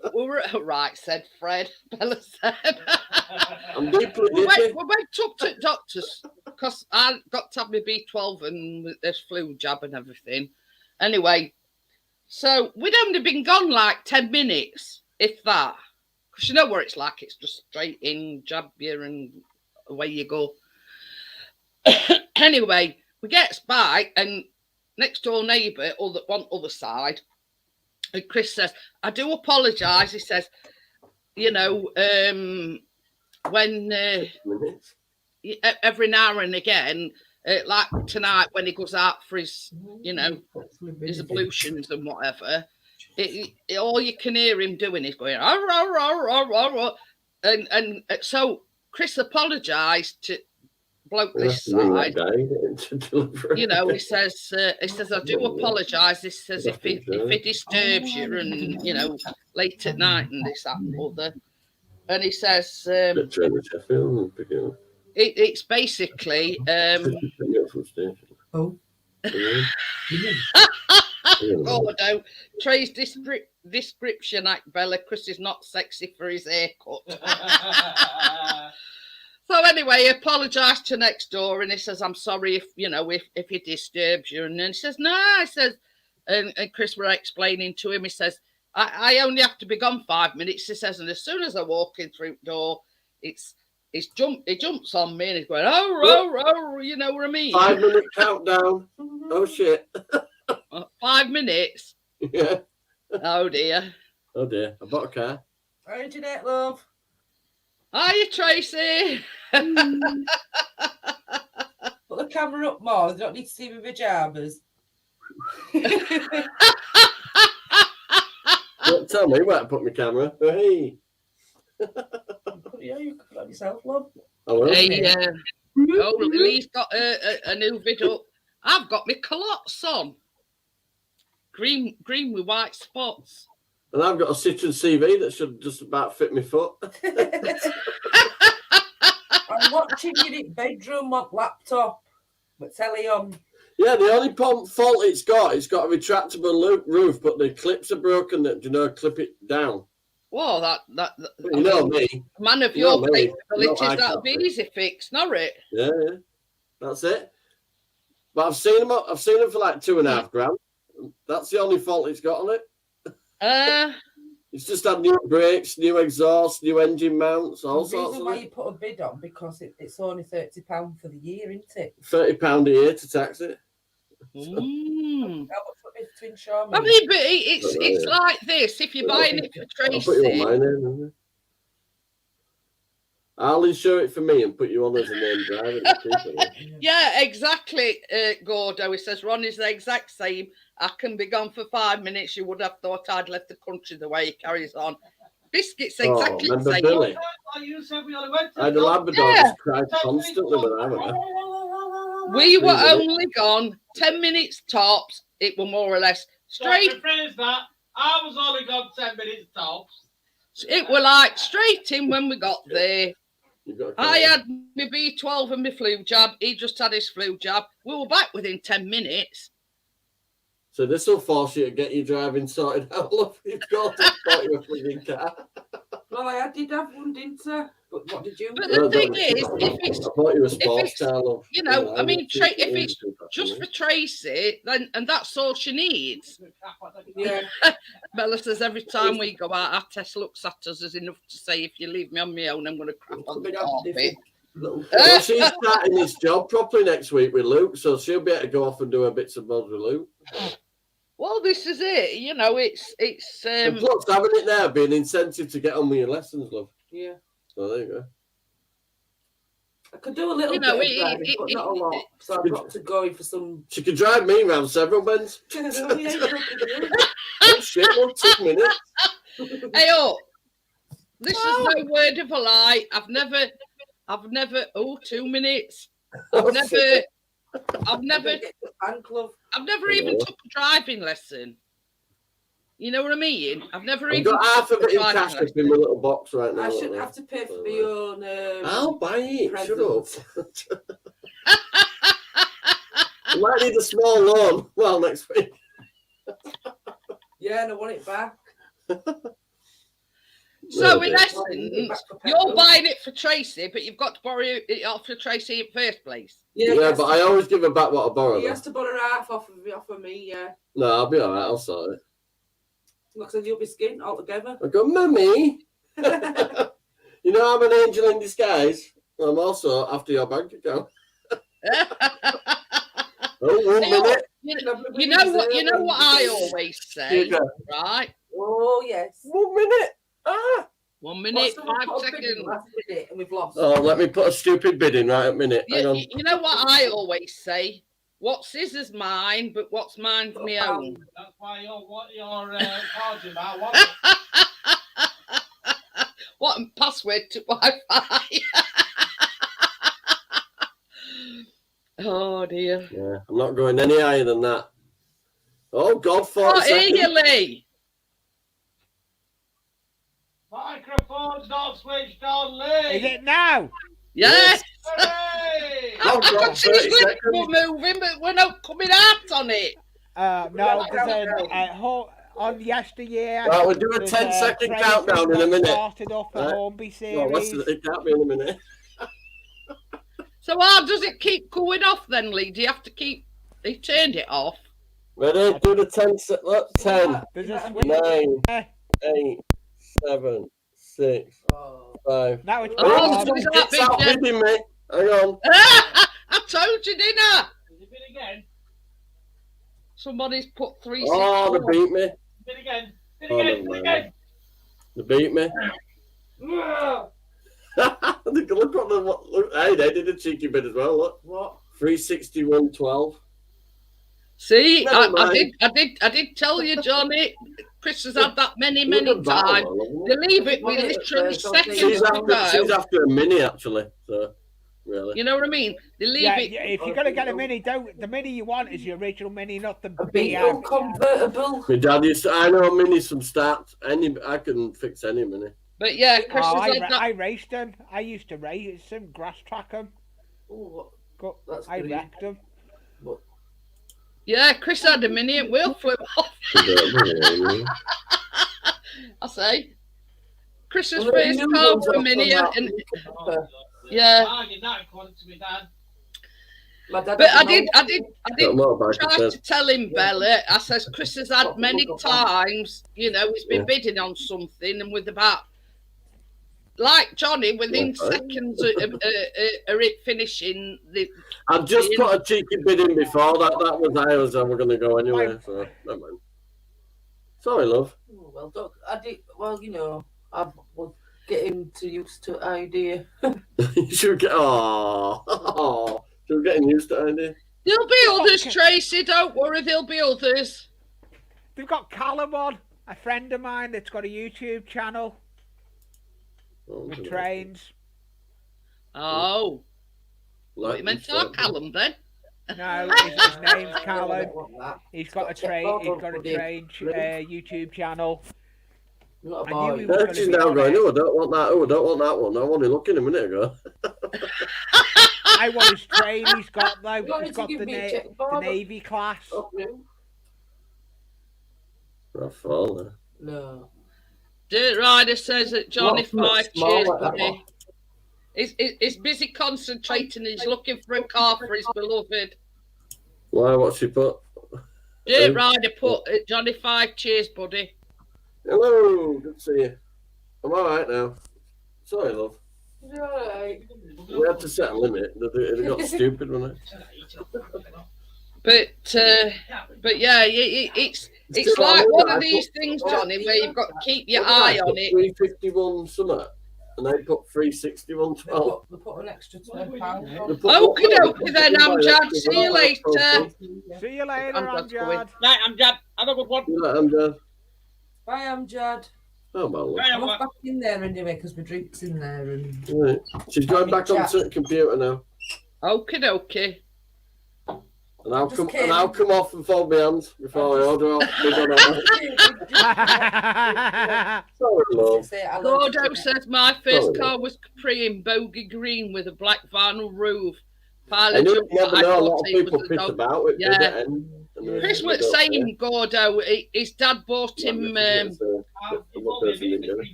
right, said Fred. Bella said. I'm deeply we ditty. went up to doctors because I got to have my B12 and this flu jab and everything. Anyway, so we'd only been gone like 10 minutes, if that. Because you know what it's like. It's just straight in, jab you and away you go. Anyway, we gets by, and next door neighbour, one other side, and Chris says, I do apologise. He says, you know, when every now and again, like tonight when he goes out for his, you know, his ablutions and whatever, all you can hear him doing is going, "Arr, arr, arr, arr, arr," and so Chris apologised to bloke this side. You know, he says, I do apologise. He says, if he disturbs you and, you know, late at night and this, that and other. And he says, it's basically, oh no, Trey's description act Bella, Chris is not sexy for his haircut. So anyway, he apologised to next door, and he says, I'm sorry if, you know, if he disturbs you. And then he says, no, he says, and Chris were explaining to him, he says, I only have to be gone 5 minutes. He says, and as soon as I walk in through the door, he jumps on me and he's going, oh, you know what I mean? 5 minute countdown. Oh shit. 5 minutes. Yeah. Oh dear. Oh dear. I bought a car. Hi, Jeanette, love. Hiya, Tracy. Put the camera up more. They don't need to see my pajamas. Don't tell me where to put my camera. Hey. Yeah, you can put it on yourself, love. Oh, well. Hey, Lily's got a new video. I've got my culottes on. Green with white spots. And I've got a Citroen CV that should just about fit my foot. I'm watching you in bedroom on laptop. But telly on. Yeah, the only fault it's got a retractable roof, but the clips are broken. That, you know, clip it down. Well, that you know me, man of your capabilities, that'll be easy fix, not it? Yeah, that's it. But I've seen them for like £2.5 grand. That's the only fault it's got on it. It's just had new brakes, new exhaust, new engine mounts, all sorts of. The reason why you put a bid on because it's only £30 for the year, isn't it? £30 a year to tax it. How much would it to insure me? I mean, but it's like this. If you're buying it for Tracy, I'll put you on my name. I'll insure it for me and put you on as a name driver. Yeah, exactly, Gordo. He says, Ronnie's the exact same. I can be gone for 5 minutes. You would have thought I'd left the country the way he carries on. Biscuit's exactly the same. Billy? You said we only went to I had a Labrador just cried constantly when I went there. We were only gone 10 minutes tops. It were more or less straight. Rephrase that. I was only gone 10 minutes tops. It were like straight in when we got there. I had my B12 and my flu jab. He just had his flu jab. We were back within 10 minutes. So this will force you to get your driving sorted out. Love, you've got to start your flipping car. Well, I did have one, didn't I? But what did you? But the thing is, if it's, I thought you were a sports car, love. You know, I mean, if it's just for Tracy, then and that's all she needs. Yeah. Bella says every time we go out, our Tess looks at us as enough to say, if you leave me on my own, I'm going to crap on the carpet. Well, she's starting this job properly next week with Luke, so she'll be able to go off and do her bits and bobs with Luke. Well, this is it. You know, it's. And plus, having it there be an incentive to get on with your lessons, love. Yeah. So there you go. I could do a little bit of driving, but not a lot. So I've got to go in for some. She could drive me around several bends. Oh shit! 1 2 minutes. Hey, this is no word of a lie. I've never. 2 minutes. I've never even took a driving lesson. You know what I mean? I've never even got half of it in cash in my little box right now. I shouldn't have to pay for my own. I'll buy it. Present. Shut up. I might need a small loan. Well, next week. Yeah, and I want it back. So in essence, you're buying it for Tracy, but you've got to borrow it off for Tracy in the first place. Yeah, but I always give her back what I borrow. He has to borrow half off of me, yeah. No, I'll be all right. I'll sort it. Like I said, you'll be skint altogether. I go, Mummy. You know I'm an angel in disguise. I'm also after your bank account. Oh, 1 minute. You know what I always say, right? Oh yes. 1 minute. 1 minute, 5 seconds. Last minute and we've lost. Oh, let me put a stupid bid in right a minute. Hang on. You know what I always say? What's Scissors mine, but what's mine's my own. That's why you're charging about. What password to Wi-Fi? Oh dear. Yeah, I'm not going any higher than that. Oh God, 40 seconds. Eagerly. Microphone's not switched on, Lee. Is it now? Yes. Hooray! I can see his lips were moving, but we're not coming out on it. No, there's on yesteryear. Right, we'll do a 10-second countdown in a minute. Started off a Hornby series. It can't be in a minute. So how does it keep going off then, Lee? Do you have to keep... He turned it off. Ready? Do the 10. Look, 10, There's a switch. 9, 8, 7, 6, 5. Now it's It's out bidding me. Hang on. I told you, didn't I? Is it bid again? Somebody's put 3. Oh, they beat me. Bid again. Bid Oh, again. no, Bid no. again. They beat me. Look what look. Hey, they did a cheeky bid as well. Look. What? 361.12. See, Never I mind. did tell you, Johnny. Chris has had that many times. They leave it with literally seconds She's to go. after a mini, actually. So, really. You know what I mean? They leave it. Yeah, if you're gonna get a mini, the mini you want is the original mini, not the A Beetle convertible. My dad used to. I know minis from start. I can fix any mini. But yeah, Chris has had that. I raced them. I used to race them, grass track them. Oh, I wrecked them. Yeah, Chris had a mini and wheel flew off. I say, Chris's first car was a mini, and yeah. But I did try to tell him, Bella. I says Chris has had many times. You know, he's been bidding on something, and with about like Johnny, within seconds of it finishing. I've just put a cheeky bid in before that. That was I was ever going to go anyway. So never mind. Sorry, love. Oh, well, Doc, I did. Well, you know, I was getting too used to idea. You should get. Oh, you're getting used to idea. There'll be others, Tracy. Don't worry, there'll be others. They've got Callum on, a friend of mine that's got a YouTube channel. With trains. Oh. What you meant to our Callum then? No, his name's Callum. He's got a train. He's got a train YouTube channel. She's now going. Oh, I don't want that. Oh, I don't want that one. I wanted looking a minute ago. I want his train. He's got though. He's got the Navy class. Rough all there. No. Dirt Rider says that Johnny 5 cheers, buddy. He's busy concentrating. He's looking for a car for his beloved. Why? What's she put? Dirt Rider put Johnny 5 cheers, buddy. Hello, good to see you. I'm all right now. Sorry, love. You're all right. We had to set a limit. It got stupid, wasn't it? But yeah, it's like one of these things, Johnny, where you've got to keep your eye on it. 351 summer, and they put 361.12. They put an extra £10. Okie dokie then, Amjad. See you later. See you later, Amjad. Right, Amjad. Have a good one. See you later, Amjad. Bye, Amjad. Oh, well. I'm back in there anyway because my drink's in there. And right. She's going back onto the computer now. Okie dokie. And I'll come off and fold my hands before I order off. Sorry, love. Gordo says my first car was Capri in bogey green with a black vinyl roof. I never know. A lot of people piss about it. Yeah. Chris was saying, Gordo, his dad bought him.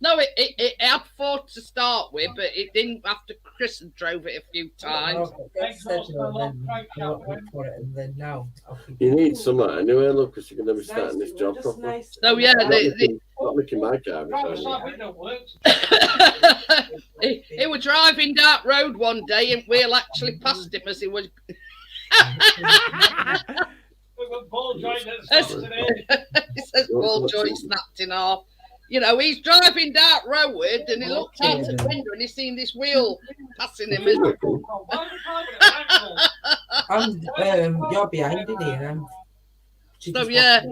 No, it had 4 to start with, but it didn't after Chris had drove it a few times. You need somewhere anyway, look, because you're going to be starting this job properly. So yeah, nicking my car. He was driving down road one day and Will actually passed him as he was. He says ball joint snapped in half. You know, he's driving down road and he looked out the window and he's seen this wheel passing him. And you're behind in here. So yeah,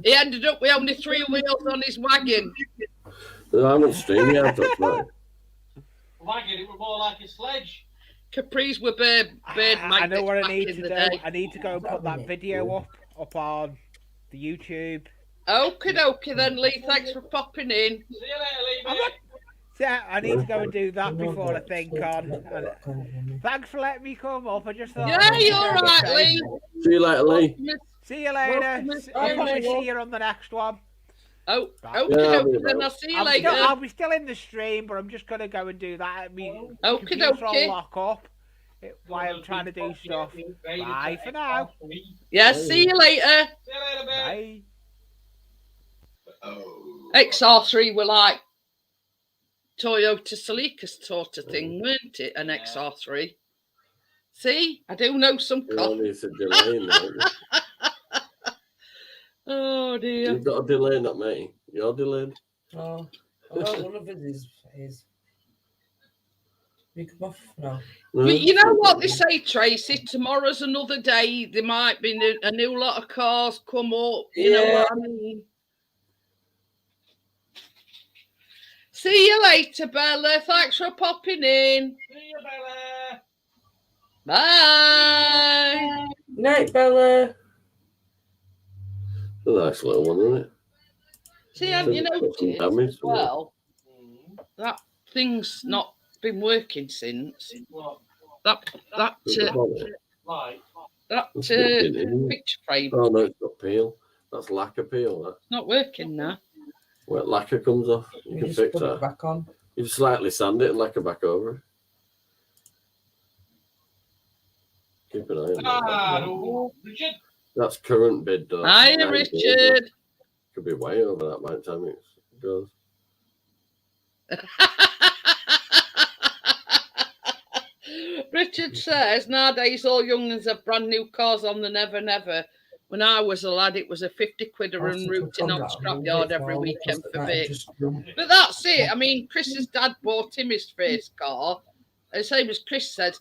he ended up with only 3 wheels on his wagon. I'm on stream, yeah, that's right. Wagon, it was more like a sledge. Capris were bird magnets. I know what I need to do. Day. I need to go and put that video up on the YouTube. Okie dokie then, Lee. Thanks for popping in. See you later, Lee. Yeah, I need to go and do that before I think on. Thanks for letting me come up. I just thought. Yeah, you're all right, Lee. See you later, Lee. See you later. I'll probably see you on the next one. Oh, okie dokie then. I'll see you later. I'll be still in the stream, but I'm just gonna go and do that. I mean, okie dokie. Lock up while I'm trying to do stuff. Bye for now. Yeah, see you later. See you later, Bye. XR3 were like Toyota Celica's sort of thing, weren't it? An XR3. See, I do know some cars. Oh dear. You've got a delay, not me. You're delayed. Oh, one of it is. We come off now. But you know what they say, Tracy? Tomorrow's another day. There might be a new lot of cars come up. You know what I mean? See you later, Bella. Thanks for popping in. See you, Bella. Bye. Night, Bella. A nice little one, isn't it? See, have you noticed as well that thing's not been working since? That picture frame. Oh no, it's not peel. That's lacquer peel. That's not working now. Well, lacquer comes off. You can fix that. Back on. You just slightly sand it and lacquer back over it. Keep an eye on that. Richard. That's current bid, though. Hi, Richard. Could be way over that by the time it goes. Richard says nowadays all young'uns have brand new cars on the Never Never. When I was a lad, it was a 50 quid a run routing on scrapyard every weekend for bits. But that's it. I mean, Chris's dad bought him his first car. The same as Chris said,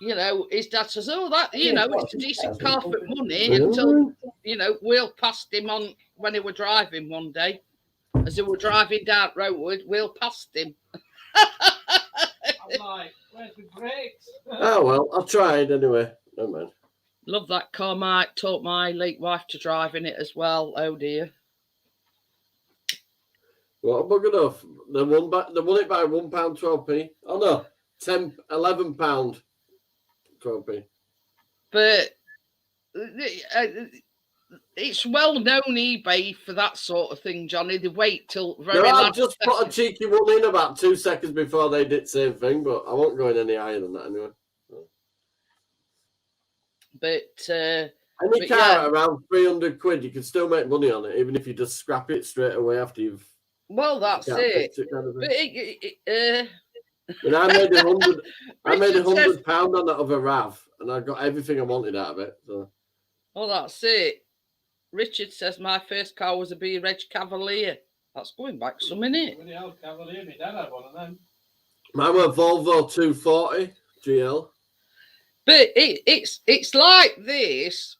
you know, his dad says, oh, that, you know, it's a decent car for money until, you know, Will passed him on when he were driving one day. As they were driving down road, Will passed him. I'm like, where's the brakes? Oh, well, I tried anyway. No man. Love that car, Mike. Taught my late wife to drive in it as well. Oh dear. What a bugger enough. They won it by £1.12p. Oh no, £11 12p. But it's well known eBay for that sort of thing, Johnny. They wait till very I've just put a cheeky one in about 2 seconds before they did the same thing, but I won't go in any higher than that anyway. But any car at around 300 quid, you can still make money on it, even if you just scrap it straight away after you've. Well, that's it. And I made £100. I made £100 on that other RAV, and I got everything I wanted out of it. So. Well, that's it. Richard says my first car was a B-Reg Cavalier. That's going back some, innit? Cavalier, my dad had one of them. Mine were Volvo 240 GL. But it's like this.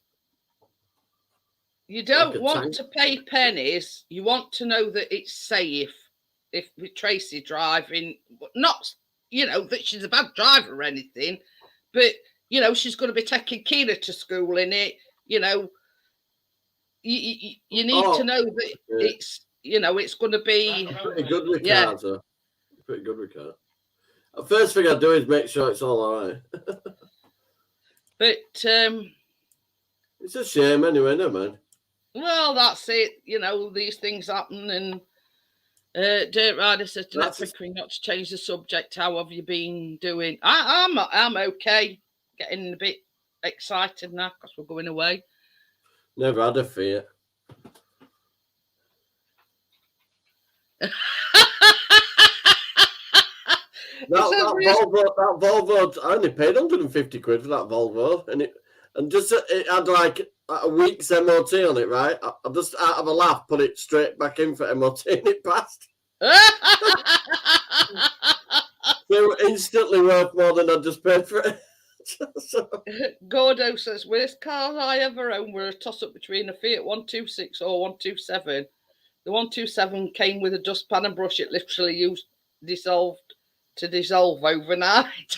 You don't want to pay pennies. You want to know that it's safe. If with Tracy driving, not, you know, that she's a bad driver or anything, but, you know, she's going to be taking Kira to school in it. You know, you need to know that it's, you know, it's going to be. Pretty good with cars, though. Pretty good with cars. The first thing I do is make sure it's all right. But it's a shame anyway, no man. Well, that's it. You know, these things happen. And Dirt Rider says to that Pickering not to change the subject. How have you been doing? I'm okay. Getting a bit excited now because we're going away. Never had a fear. That Volvo, I only paid 150 quid for that Volvo, and it had like a week's MOT on it, right? I just out of a laugh put it straight back in for MOT, and it passed. They were instantly worth more than I just paid for it. Gordo says, worst car I ever owned were a toss-up between a Fiat 126 or 127. The 127 came with a dustpan and brush. It literally dissolved overnight.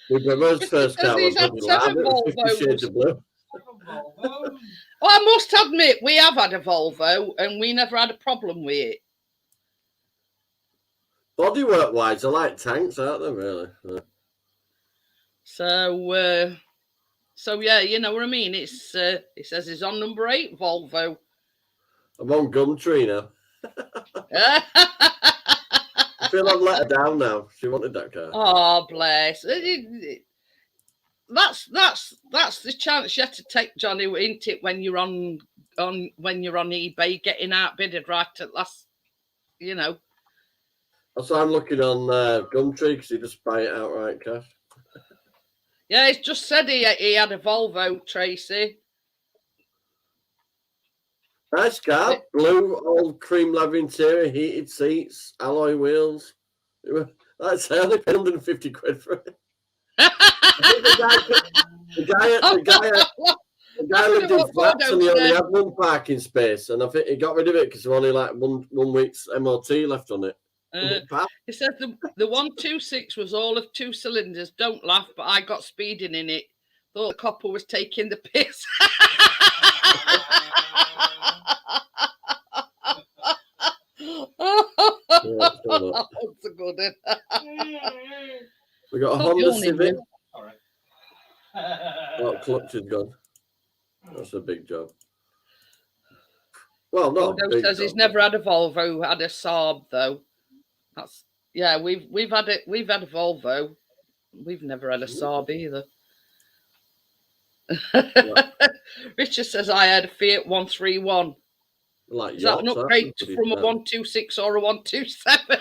With my most first car, He's had 7 Volvos. Well, I must admit, we have had a Volvo and we never had a problem with it. Bodywork wise, I like tanks, aren't they, really? Yeah. So yeah, you know what I mean? It says it's on number 8 Volvo. I'm on Gumtree now. I feel I've let her down now. She wanted that car. Oh, bless. That's the chance you have to take, Johnny, isn't it? When you're on eBay, getting outbidded right at last, you know. So I'm looking on Gumtree because you just buy it outright cash. Yeah, it's just said he had a Volvo, Tracy. Nice car, blue, old cream leather interior, heated seats, alloy wheels. That's only paid 150 quid for it. The guy lived in flats and he only had one parking space, and I think he got rid of it because there was only like one week's MOT left on it. He said the 126 was all of 2 cylinders. Don't laugh, but I got speeding in it. Thought the copper was taking the piss. That's a good one. We got a Honda Civic. Oh, clutch is gone. That's a big job. Well, not Odo says he's never had a Volvo, had a Saab though. That's we've had a Volvo. We've never had a Saab either. Richard says I had a Fiat 131. Like is that an upgrade from a 126 or a 127?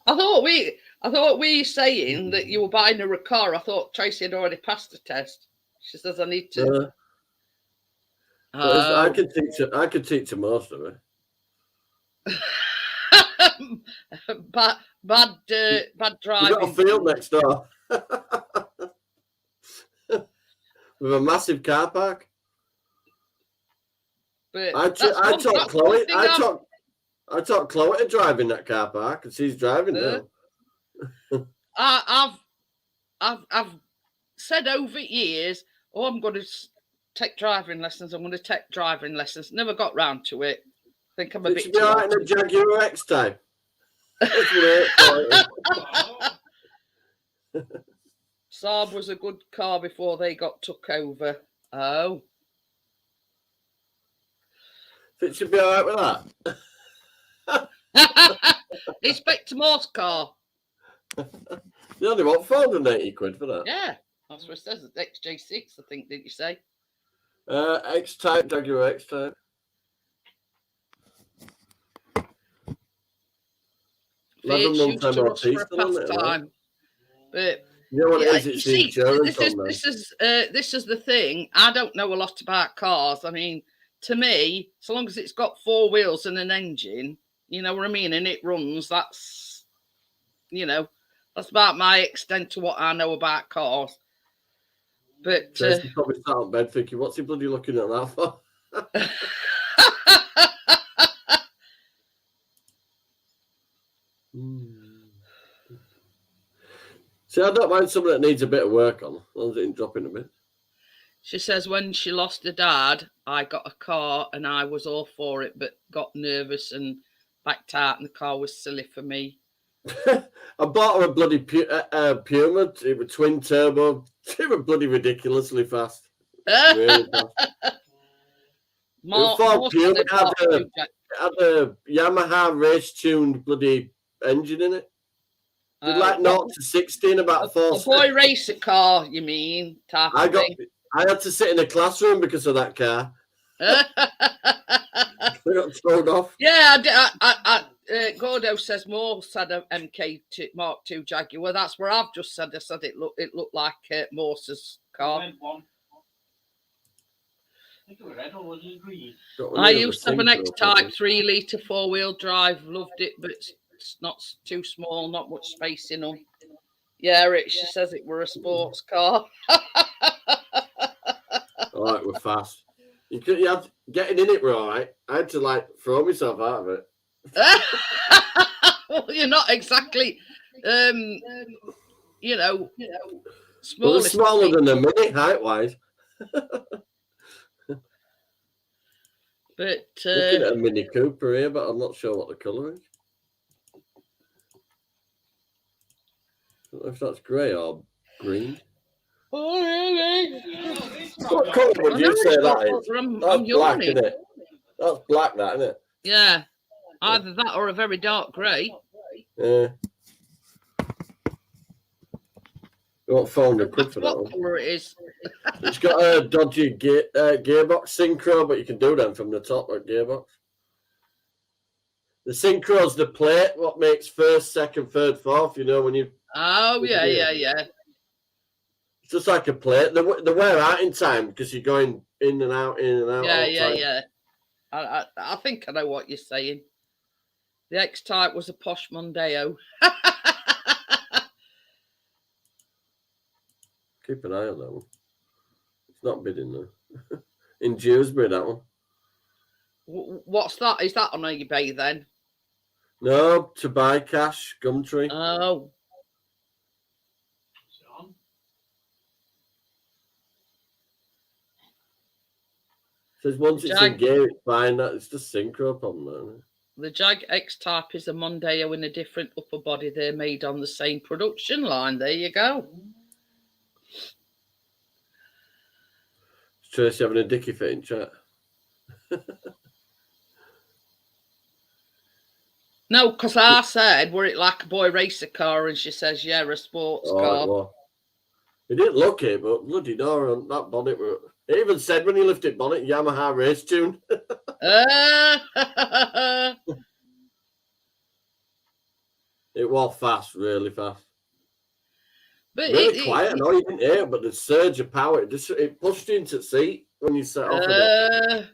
I thought we saying that you were buying her a car. I thought Tracy had already passed the test. She says I need to. I could teach her most of it. bad driving. You've got a field next door with a massive car park. But I taught Chloe to drive in that car park, and she's driving now. I've said over years, I'm going to take driving lessons. I'm going to take driving lessons. Never got round to it. I think I'm a bit. You're right in a Jaguar X type. Saab was a good car before they got took over. Oh. It should be all right with that. Expect Morse car. You only want 480 quid for that. Yeah, that's what it says. It's XJ6, I think, didn't you say? X-Type, Jaguar X-Type. But you know what it is, this is the thing. I don't know a lot about cars. I mean, to me, so long as it's got 4 wheels and an engine, you know what I mean, and it runs, that's about my extent to what I know about cars. But Jason's probably sat on bed thinking, what's he bloody looking at that for? See, I don't mind something that needs a bit of work on, as long as it ain't dropping a bit. She says when she lost her dad, I got a car and I was all for it, but got nervous and backed out, and the car was silly for me. I bought her a bloody Puma. It was twin turbo. It was bloody ridiculously fast. Really fast. It had a Yamaha race tuned bloody engine in it. Did like 0 to 60 in about 4 seconds. A boy racer car, you mean? I had to sit in a classroom because of that car. I got thrown off. Yeah, Gordo says Morse had a MK2 Mark II Jaguar. That's where I've just said. I said it looked like Morse's car. I used to have an X-Type 3-litre 4-wheel drive. Loved it, but it's not too small. Not much space in them. Yeah, she says it were a sports car. All right, we're fast. You had getting in it were all right. I had to like throw myself out of it. Well, you're not exactly, small. Well, smaller than a Mini height-wise. But looking at a Mini Cooper here, but I'm not sure what the colour is. I don't know if that's grey or green. Oh, really? What colour would you say that is? That's black, isn't it? That's black, that, isn't it? Yeah. Either that or a very dark grey. Yeah. You won't phone £1 for that one. What colour it is? It's got a dodgy gearbox synchro, but you can do them from the top, like gearbox. The synchro's the plate, what makes first, second, third, fourth, you know, when you... Oh, yeah. It's just like a plate. They wear out in time because you're going in and out. Yeah. I think I know what you're saying. The X-Type was a posh Mondeo. Keep an eye on that one. It's not bidding though. In Dewsbury, that one. What's that? Is that on eBay then? No, to buy cash, Gumtree. Oh. Says once it's in gear, it's fine. It's just synchro problem, isn't it? The Jag X-Type is a Mondeo in a different upper body. They're made on the same production line. There you go. Is Tracy having a dicky fit in chat? No, because I said, were it like a boy racer car? And she says, yeah, a sports car. Well, it didn't look it, but bloody door on that bonnet. It even said when you lifted bonnet, Yamaha race tune. It was fast, really fast. But really quiet. No, you didn't hear it, but the surge of power, it pushed you into the seat when you set off. And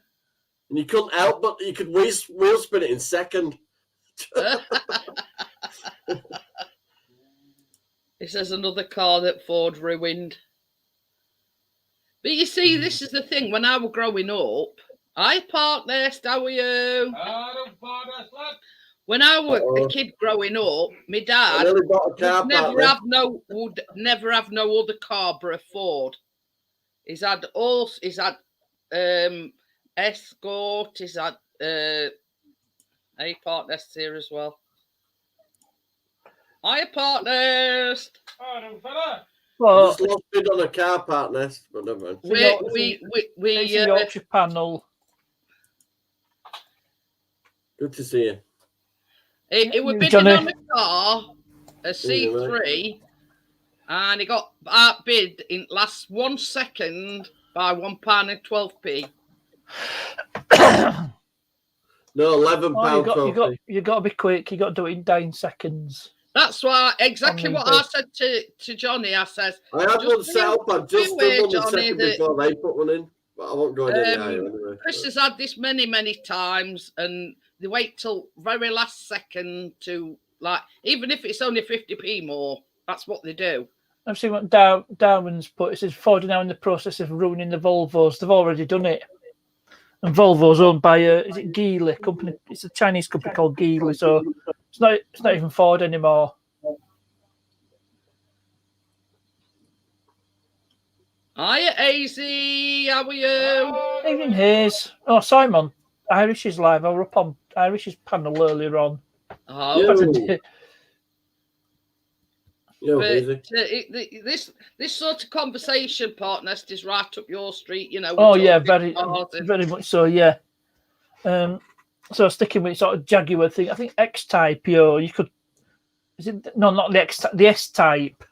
you couldn't help, but you could wheel spin it in second. It says another car that Ford ruined. But you see, this is the thing. When I was growing up, hi, partner, how are you? When I was a kid growing up, my dad would never have no other car but a Ford. He's had Escort. He's had a partners here as well. Hiya, partners. Well, just lost bid on a car part nest, but never mind. We Yorkshire panel. Good to see you. It was bidding on a car, a C3, and it got outbid in last 1 second by £1.12p. No, £11. You got to be quick. You got to do it in 9 seconds. That's why exactly what I said to Johnny. I says I had one set up. I just done one second before they put one in, but I won't go any higher anyway. Chris has had this many times, and they wait till very last second to even if it's only 50p more. That's what they do. I've seen what Darwin's put. It says Ford are now in the process of ruining the Volvos. They've already done it. And Volvo's owned by is it Geely company? It's a Chinese company called Geely, so it's not even Ford anymore. Hiya, AZ, how are you? Evening, Hayes. Oh, Simon, Irish is live. I was up on Irish's panel earlier on. Oh, this sort of conversation, partner, is right up your street, you know. Oh yeah, very much so. Yeah. So sticking with sort of Jaguar thing, I think X-Type, you could Is it no, not the S type?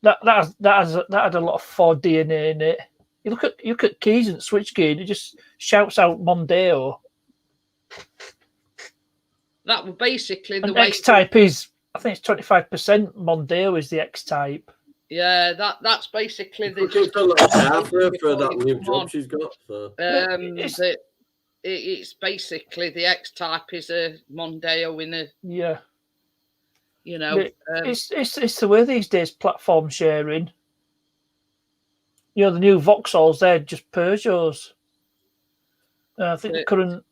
That had a lot of Ford DNA in it. You look at keys and switchgear, it just shouts out Mondeo. That was basically the and way. X type is, I think it's 25%. Mondeo is the X type. Yeah, that's basically the. For that new job she's got. So. It's basically the X type is a Mondeo in a. Yeah. You know, it's the way these days platform sharing. You know, the new Vauxhalls, they're just Peugeots. I think the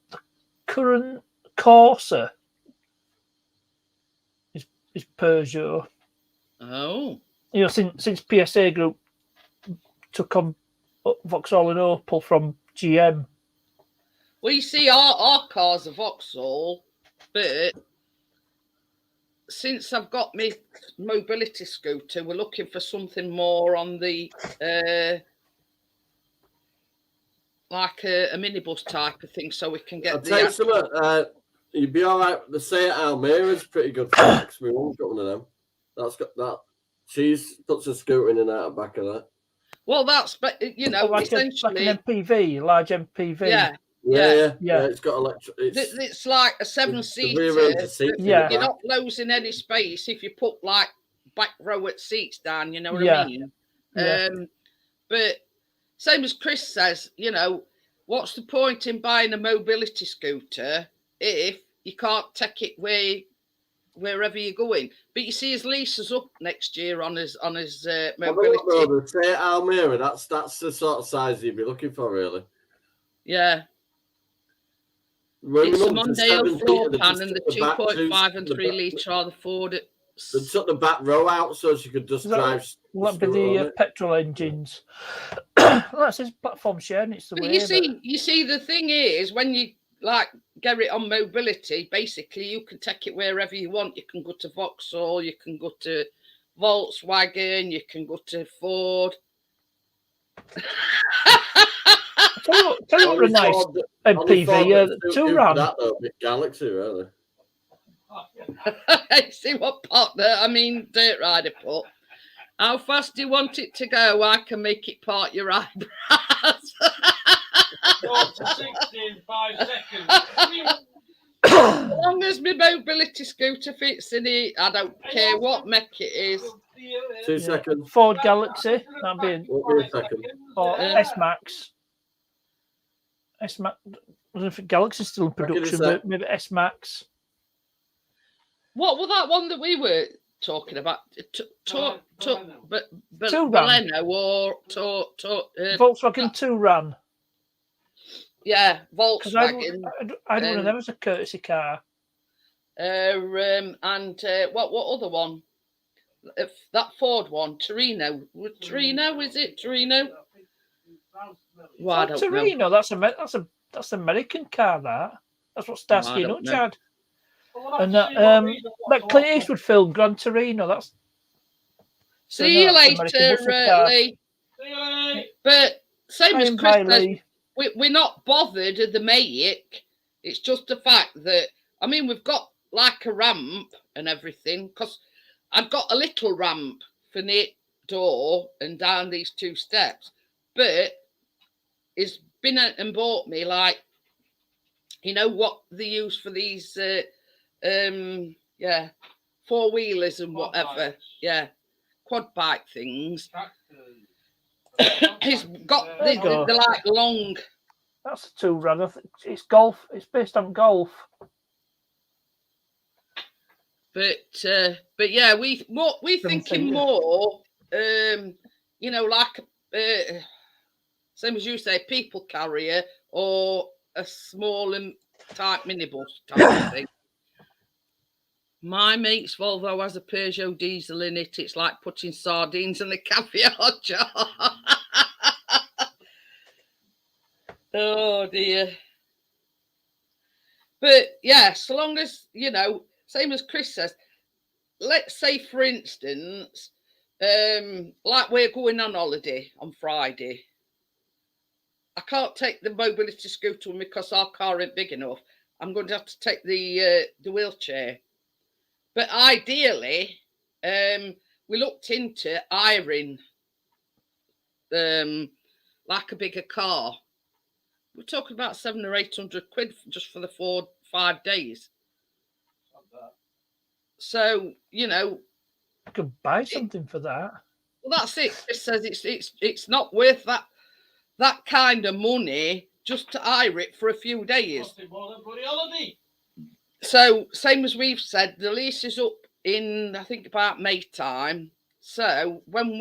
current Corsa is Peugeot. Oh. You know, since PSA Group took on Vauxhall and Opel from GM. Well, you see, our car's a Vauxhall, but since I've got my mobility scooter, we're looking for something more on the like a minibus type of thing, so we can get. I'll tell you something. You'd be all right. The Seat Almera's pretty good for that. We won't got one of them. That's got that. She's puts a scooter in and out of the back of that. Well, that's essentially like an MPV, large MPV. Yeah. It's got electric. It's like a 7-seater. Yeah, you're not losing any space if you put like back row at seats down. You know what I mean? Yeah. But same as Chris says, you know, what's the point in buying a mobility scooter if you can't take it wherever you're going? But you see, his lease is up next year on his mobility. The Seat Almera, that's the sort of size you'd be looking for, really. Yeah. It's a Mondeo floor pan and the 2.5 and 3 litre are the Ford. They took the back row out so she could just drive. Will that be the petrol engines? That's his platform sharing. It's the way. You see, the thing is, when you like get it on mobility, basically you can take it wherever you want. You can go to Vauxhall, you can go to Volkswagen, you can go to Ford. Tell you what a nice MPV, two ram. That though, big Galaxy, really. See what partner, I mean, Dirt Rider put. How fast do you want it to go? I can make it part your eyebrows. 4 to 60 in 5 seconds. As long as my mobility scooter fits in it, I don't care what make it is. 2 seconds. Ford Galaxy, that'd be a second. Or S-Max. S-Max. I don't know if Galaxy's still in production, but maybe S-Max. What was that one that we were talking about? Baleno or Volkswagen Touran. Yeah, Volkswagen. I don't know. That was a courtesy car. And what other one? That Ford one, Torino. Torino, is it Torino? Well, I don't Torino. know. That's an American car. That's what Starsky and Hutch had. And that Clint Eastwood film, Gran Torino. That's. See you later, Lee. But same as Chris says, we're not bothered of the make. It's just the fact that we've got like a ramp and everything, because I've got a little ramp for the door and down these 2 steps, but it's been out and bought me like, you know what they use for these 4-wheelers and whatever, quad bike things. He's got they're like long. That's a Touran. It's golf. It's based on golf. But yeah, we're thinking more, like same as you say, people carrier or a small type minibus type of thing. My mate's Volvo has a Peugeot diesel in it. It's like putting sardines in a caviar jar. Oh dear. But yeah, so long as, same as Chris says, let's say, for instance, like we're going on holiday on Friday. I can't take the mobility scooter because our car ain't big enough. I'm going to have to take the wheelchair. But ideally, we looked into hiring like a bigger car. We're talking about 700 or 800 quid just for the 4-5 days. So, you know, I could buy something for that. Well, that's it. It says it's not worth that kind of money just to hire it for a few days. So, same as we've said, the lease is up in, I think, about May time. So when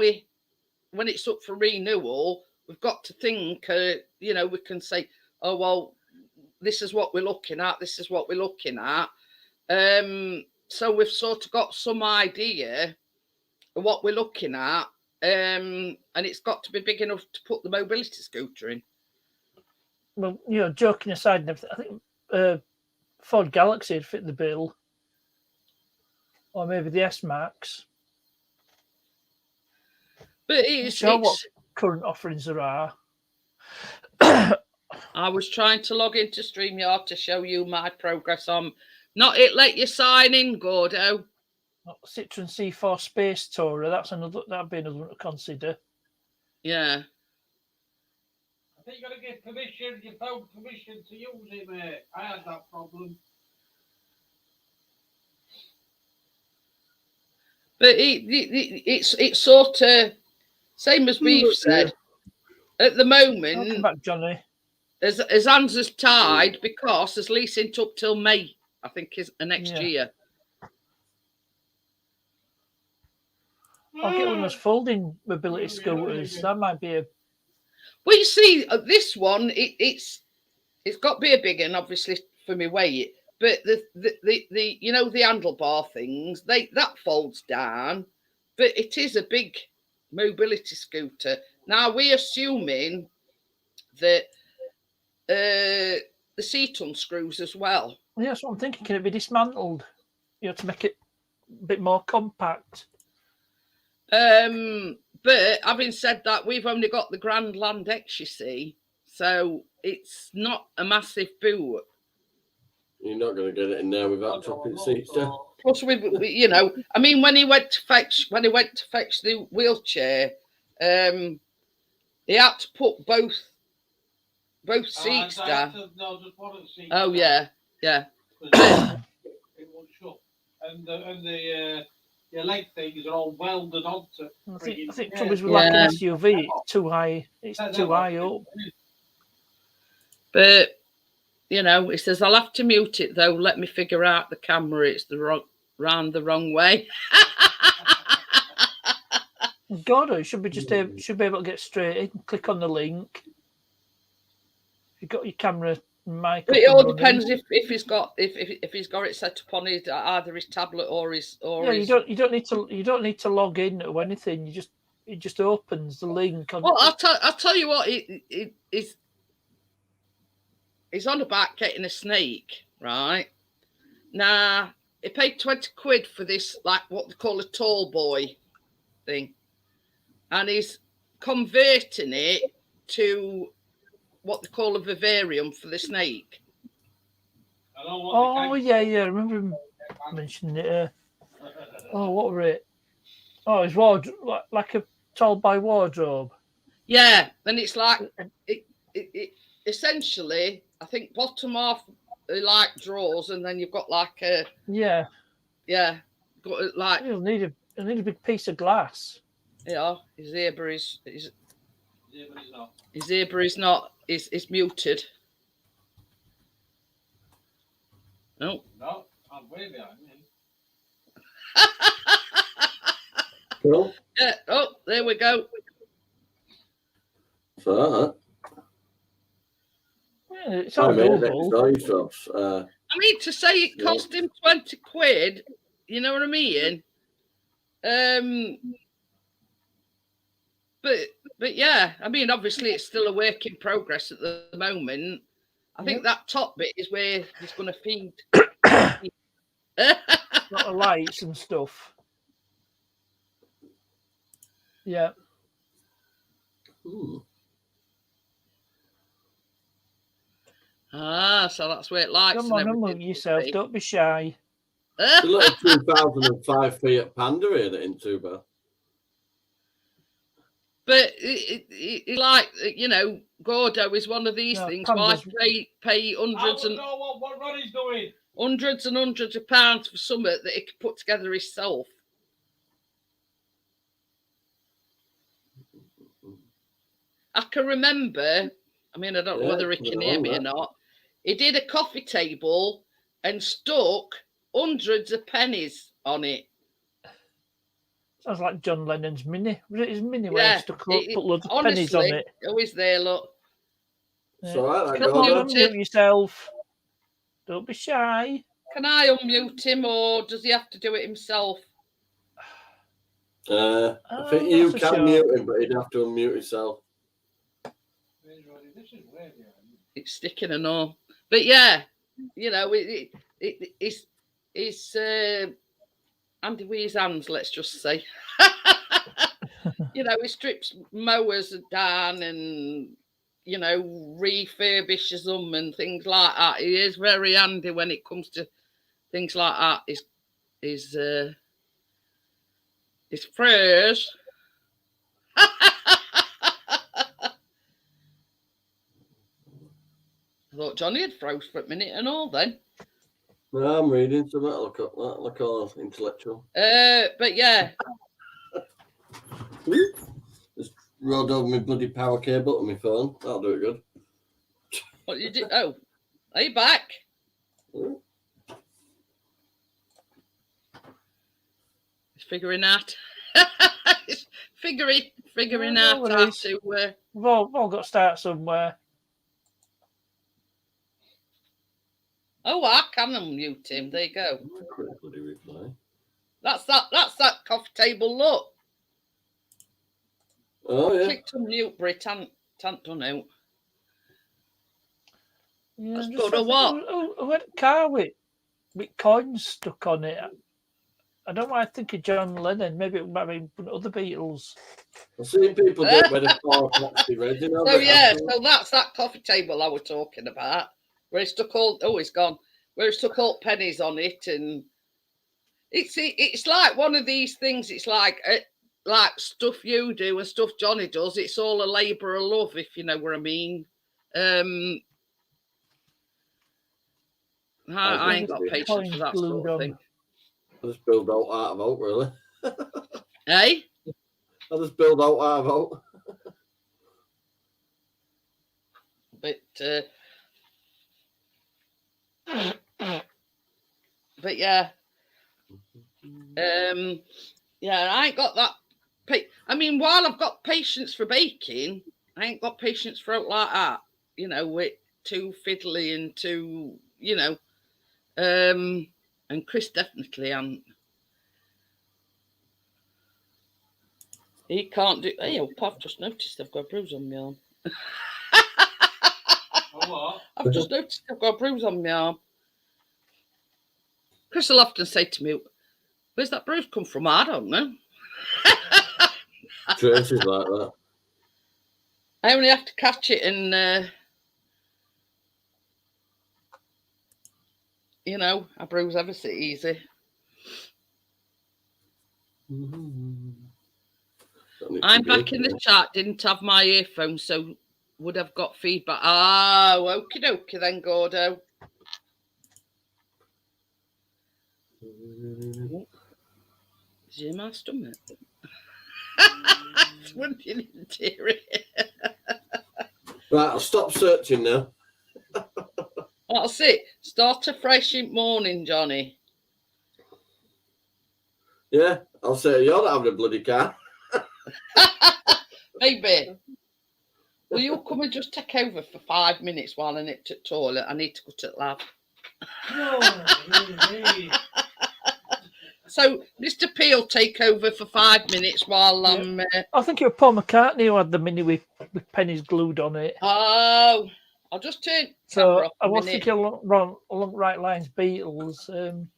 it's up for renewal, we've got to think, you know, we can say, oh, well, this is what we're looking at. This is what we're looking at. So we've sort of got some idea of what we're looking at. And it's got to be big enough to put the mobility scooter in. Well, you know, joking aside and everything, I think Ford Galaxy would fit the bill. Or maybe the S-Max. But what current offerings there are. I was trying to log into StreamYard to show you my progress on. Not it let you sign in, Gordo. Citroen C4 Space Tourer. That'd be another one to consider. Yeah. I think you got to get permission, your phone permission to use it, mate. I had that problem. But it's sort of same as we've said. At the moment, come back, Johnny. As hands is tied because there's leasing up till May, I think, is next year. I'll get one of those folding mobility scooters. That might be a. Well, you see, this one it's got to be a big one, obviously, for me weight. But the you know, the handlebar things, that folds down, but it is a big mobility scooter. Now we're assuming that the seat unscrews as well. Yeah, that's what I'm thinking. Can it be dismantled? You know, to make it a bit more compact. But having said that, we've only got the Grandland X, you see, so it's not a massive boot. You're not going to get it in there without dropping seats down. Plus, we you know, I mean, when he went to fetch the wheelchair, he had to put both seats down. Oh yeah. It won't shut, and the leg things are all welded onto. I think troubles with like an SUV, it's too high. It's too high up. But you know, he says I'll have to mute it though. Let me figure out the camera. It's the wrong way. God, you should be able to get straight in. Click on the link. You've got your camera. Mic. But it all depends if he's got it set up on either his tablet or his. You don't need to log in or anything. It just opens the link. Well, I'll tell you what. He's on about getting a snake, right? Now he paid 20 quid for this, like what they call a tall boy thing, and he's converting it to what they call a vivarium for the snake. Oh yeah, I remember him mentioning it. What were it? Oh, it's wardrobe, like a tall boy wardrobe. Yeah, and it's like it essentially, I think bottom half like drawers, and then you've got like a got like you'll need a big piece of glass. Yeah, his zebra is not. Is muted. No, I'm way behind me. Cool. Yeah. Oh, there we go. So, it's all doable. I mean, to say it cost him 20 quid, you know what I mean? But yeah, I mean, obviously it's still a work in progress at the moment. I think that top bit is where he's going to feed. A lot of lights and stuff. Yeah. Ooh. So that's where it lights. Come on, unmute yourself. Don't be shy. The little 2005 Fiat Panda here that ain't too bad. But it like, you know, Gordo is one of these things. Why pay hundreds and know what Ronnie's doing. Hundreds and hundreds of pounds for something that he could put together himself? I can remember. I mean, I don't know whether he can hear me or not. He did a coffee table and stuck hundreds of pennies on it. Sounds like John Lennon's Mini. Was it his Mini where he stuck put loads of honestly, pennies on it? Oh, is there, look. It's all right. Come on, unmute yourself. Don't be shy. Can I unmute him, or does he have to do it himself? I think you can mute him, but he'd have to unmute himself. It's sticking and all. But yeah, you know, it's Andy with his hands, let's just say. You know, he strips mowers down and, you know, refurbishes them and things like that. He is very handy when it comes to things like that. His phrase. I thought Johnny had froze for a minute and all then. No, I'm reading something. Look all intellectual. But yeah. Just rolled over my bloody power cable on my phone. That'll do it good. What you did? Oh, are you back? He's figuring out. figuring out how to. We've all got to start somewhere. Oh, I can unmute him. There you go. That's that coffee table. Look. Oh yeah. Click to mute, Brit. Tan't done out. Yeah, that's good or what? Who had a car with coins stuck on it? I don't want to think of John Lennon. Maybe it might be other Beatles. I've seen people do it with a car taxi red. You know, so yeah, so that's that coffee table I was talking about. Where it's stuck all it's gone. Where it's stuck all pennies on it, and it's like one of these things. It's like stuff you do and stuff Johnny does. It's all a labour of love, if you know what I mean. I ain't got patience for that sort of thing. I just build out really. Hey? I just build out out. But yeah. Yeah, I ain't got that. I mean, while I've got patience for baking, I ain't got patience for it like that. You know, with too fiddly and too, you know. And Chris definitely and he can't do. Hey, I've just noticed I've got a bruise on my arm. What? I've just noticed I've got a bruise on my arm. Chris will often say to me, "Where's that bruise come from?" I don't know. Traces like that. I only have to catch it and, you know, I bruise ever so easy. I'm back in the chat. Didn't have my earphones, so would have got feedback. Oh, okie dokie then, Gordo. Is it in my stomach? It's when you didn't hear it. Right, I'll stop searching now. That's it. Start afresh in morning, Johnny. Yeah, I'll say you're not having a bloody car. Baby, will you come and just take over for 5 minutes while I nip to the toilet? I need to go to the lab. So, Mr. Peel, take over for 5 minutes while I'm... I think it was Paul McCartney who had the Mini with pennies glued on it. Oh, I'll just turn... So, I was thinking along right lines, Beatles. You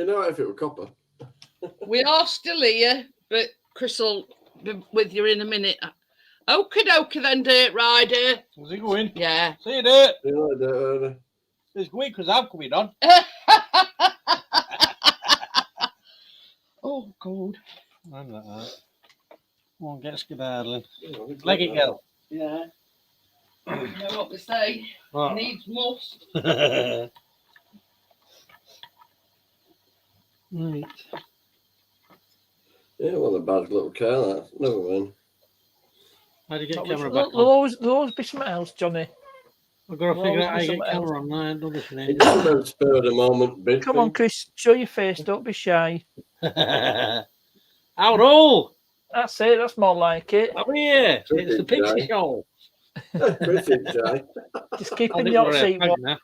know if it were copper. We are still here, but Chris will be with you in a minute. Okie dokie then, Dirt Rider. Is he going? Yeah. See you, Dirt. Yeah, He's going because I'm coming on. Oh, God. I'm like that. Come on, get skedaddling. Leg it, girl. Yeah. You know what they say? What? Needs must. Right. Yeah, well, a bad little car, that. Never mind. How do you get Not camera which- back there'll on? always be something else, Johnny. I've got to There'll figure always out how be you get something else. camera on. I ain't done this in It's just a spur of the moment bid Come on, thing. Chris, show your face. Don't be shy. ages. Out all! That's it. That's more like it. I'm here. It's the Pixie Show. Pretty shy. Just I keeping think the hot we're a seat fag warm. now.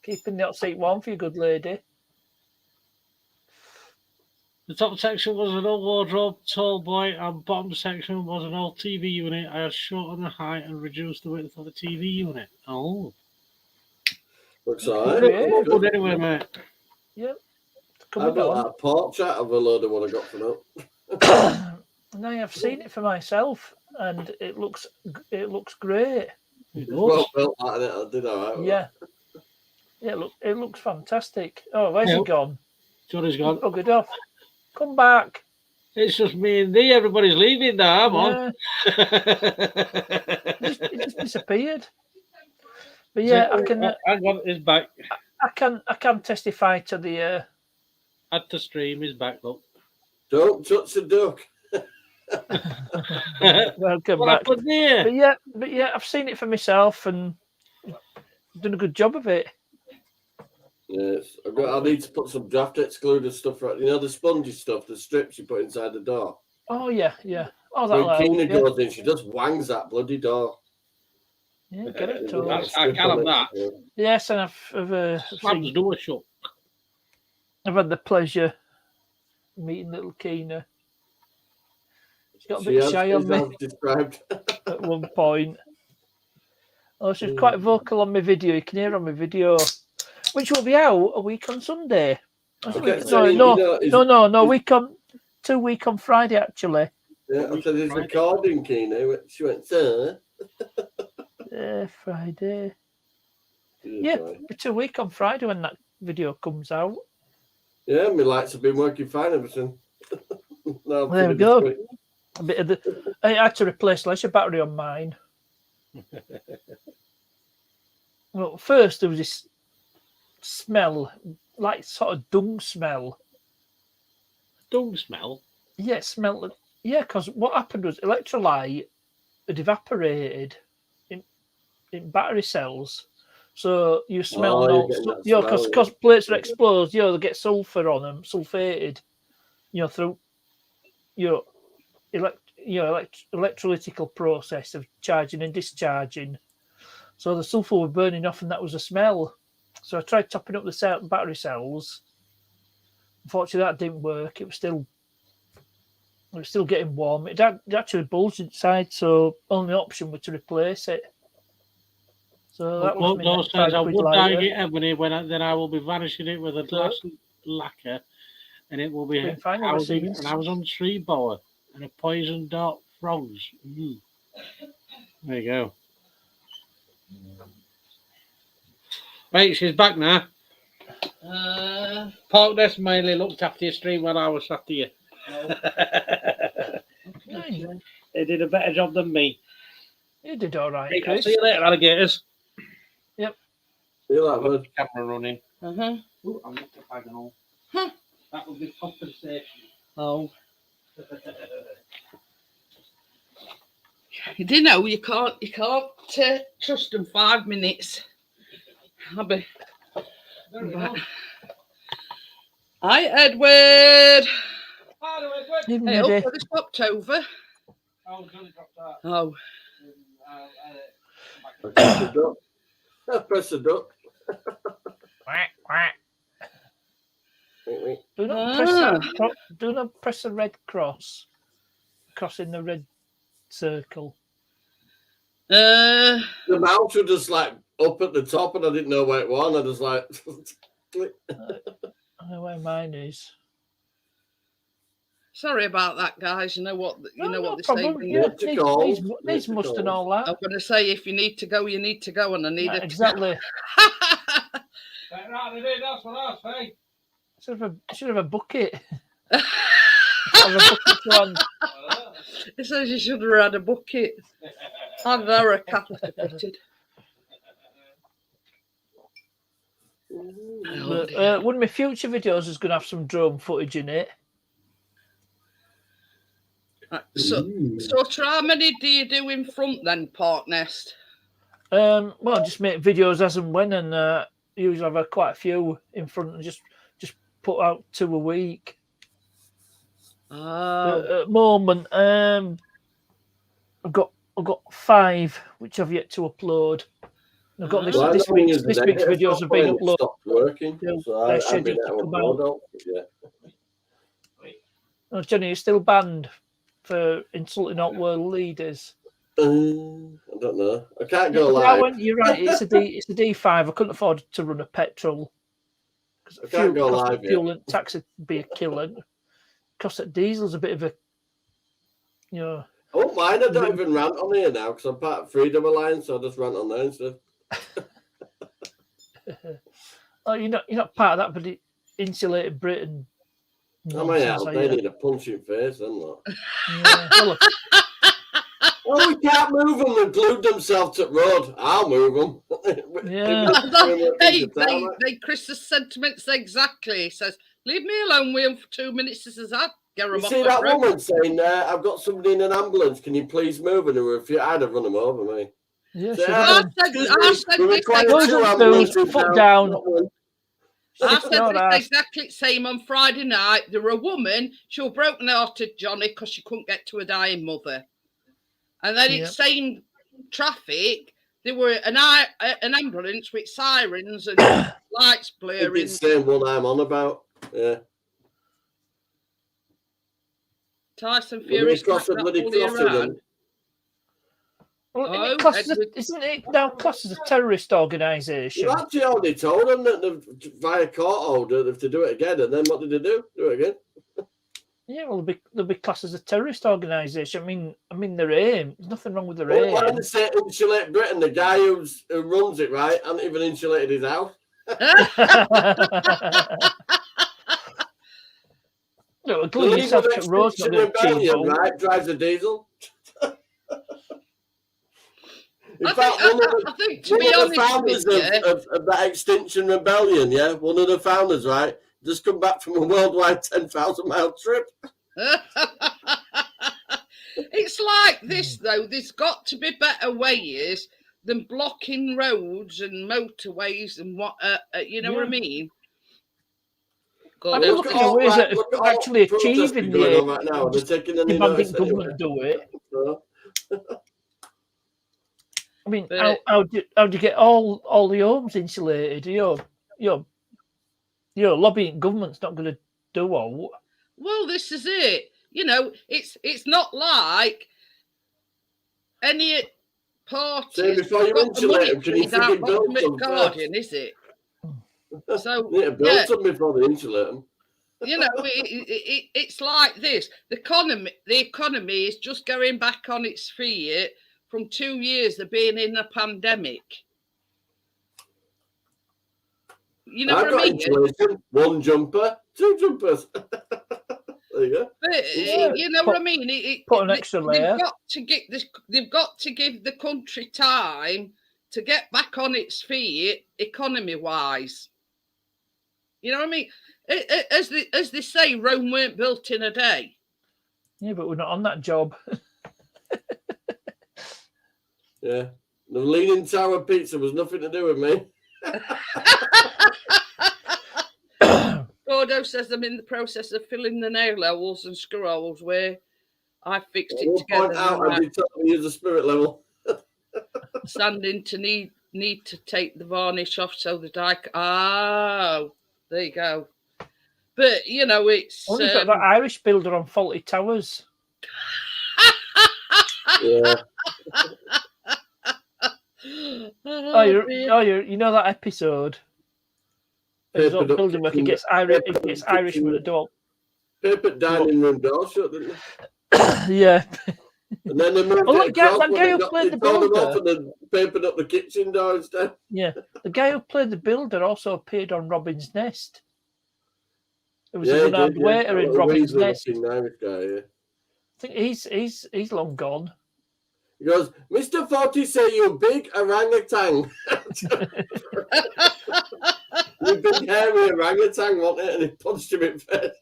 Keeping the hot seat warm for you, good lady. The top section was an old wardrobe, tall boy, and bottom section was an old TV unit. I had shortened the height and reduced the width of the TV unit. Oh. Looks Okay, alright. yeah. Looks Good good. anyway, mate. Yep. I Coming built on. that portrait of a load of what I got for that. No, I've seen it for myself, and it looks great. It Well does. built that, and I did alright with Yeah. Yeah, it looks fantastic. Oh, where's he Yep. gone? Johnny's He's gone. buggered off. Come back. It's just me and thee. Everybody's leaving now. I'm on. He just disappeared. But yeah, I can Hang on, he's back. I can testify to the Had to stream, he's back, look. Don't touch the duck. welcome What back. happened there? But yeah, I've seen it for myself and done a good job of it. Yes, I need to put some draft excluder stuff right. You know the spongy stuff, the strips you put inside the door. Oh yeah. Oh, When that'll Keena help. goes in, she just wangs that bloody door. Yeah, get it to That's how I can have that. Yes, and I've Slams seen, door shut. I've had the pleasure of meeting little Keena. She got a She bit has, shy on me as described. at one point. Oh, she was quite vocal on my video. You can hear on my video, which will be out a week on Sunday. No, week on 2 week on Friday actually. Yeah, I said he's recording, Keena. She went, sir. Friday. Yeah, it'll be 2 week on Friday when that video comes out. Yeah, my lights have been working fine ever since. No, There we go. A bit of I had to replace leisure battery on mine. Well, first there was this smell, like sort of dung smell. Dung smell? Yeah, it smelled. Yeah, because what happened was electrolyte had evaporated in battery cells. So you smell because plates are exposed. They get sulfur on them, sulfated. Through electrolytical process of charging and discharging. So the sulfur were burning off, and that was a smell. So I tried topping up the battery cells. Unfortunately, that didn't work. It was still getting warm. It actually bulged inside, so only option was to replace it. So that was those says I would die it, Ebony, then I will be vanishing it with a glass lacquer, and it will be housing an Amazon tree boa and a poison dart frogs. There you go. Right, she's back now. Park Nest mainly looked after your stream while I was after you. Okay. They did a better job than me. You did all right, Right, Chris. I'll see you later, alligators. Yep. See you later, bud. Camera running. Uh-huh. I'm not the fag and all. Huh. That would be compensation. Oh. You do know you can't trust them 5 minutes. I'll be back. Hi, Edward. Hey, hopefully they stopped over. Oh, Johnny dropped out. Oh. Press the duck. Quack, quack. Do not press the red cross. Crossing the red circle. The mouse was just like up at the top, and I didn't know where it was. I just like click. I know where mine is. Sorry about that, guys. You know what they problem. say. Yeah, needs must and all that. I'm going to say if you need to go, you need to go, and I need it. Exactly. Right, that's what I say. Should have a bucket. Have a bucket to hand. It says you should have had a bucket. I'm very Catholic fitted. One of my future videos is going to have some drone footage in it. So how many do you do in front then, Park Nest? Well, just make videos as and when, and usually have quite a few in front, and just put out 2 a week. Oh. At the moment, I've got 5 which I've yet to upload. I've got this week's videos have been uploaded. Stopped working, so I've been able to upload it. Oh, Johnny, you're still banned for insulting alt world leaders. I don't know. I can't go live. You're right. It's a D5. I couldn't afford to run a petrol. I can't go live. Fuel and tax would be a killer. Cost of diesel's a bit of a, I don't mind. I don't even rant on here now because I'm part of Freedom Alliance, so I just rant on there instead. Oh, you're not part of that, but insulated Britain. Am I out? They need a punching face, isn't it? Yeah, well, we can't move them. They've glued themselves to the road. I'll move them. Yeah. Chris's sentiments exactly. He says, leave me alone with him for 2 minutes. He says, you see that woman saying, I've got somebody in an ambulance. Can you please move? And I'd have run them over, me. Yeah, I said foot down. I said this exactly the same on Friday night. There were a woman, she was broken-hearted, Johnny, because she couldn't get to her dying mother. And then it's same traffic. There were an ambulance with sirens and lights blaring. It's the same one I'm on about. Yeah. Tyson Fury around. Well, isn't it now classed as a terrorist organisation? You've actually already told them that via court order if to do it again, and then what did they do? Do it again? Yeah, well, they'll be classed as a terrorist organisation. I mean, their aim. There's nothing wrong with their aim. Why did they say insulate Britain? The guy who runs it, right, hasn't even insulated his house. No, gluing yourself to roads, not rebellion, right? Drives a diesel. In fact, I think to be honest founders of that Extinction Rebellion, one of the founders, right, just come back from a worldwide 10,000-mile trip. It's like this, though. There's got to be better ways than blocking roads and motorways and what, you know what I mean? God, I'm looking at ways that are actually achieving the right now. They're taking any notice government do it. I mean, how do you get all the homes insulated? You're lobbying government's not going to do all. Well, this is it. You know, it's not like any party. So before you insulate them, can you freaking build some Guardian, is it? So you need to build some before they insulate them. You know, it's like this. The economy is just going back on its feet from 2 years of being in a pandemic. You know what I mean? Insulation, 1 jumper, 2 jumpers. There you go. But, you know what I mean? Put an extra layer. They've got to give the country time to get back on its feet, economy-wise. You know what I mean? As they say, Rome weren't built in a day. Yeah, but we're not on that job. Yeah. The Leaning Tower pizza was nothing to do with me. Gordo says I'm in the process of filling the nail holes and screw holes where I fixed it together. I did tell me use a spirit level. Standing to need to take the varnish off so the dye. Oh, there you go. But you know, it's that Irish builder on Faulty Towers. Yeah. You know that episode? There's a building work. It gets Irishmen at all. Paper dining room door shut, didn't they? Yeah. And then they moved that guy who played the builder. And then papered up the kitchen door instead. Yeah, the guy who played the builder also appeared on Robin's Nest. There was a unarmed waiter in Robin's Nest. Irish guy, yeah. I think he's long gone. He goes, Mr. 40 say you big orangutan. You big hairy orangutan, wasn't it? And he punched him in the face.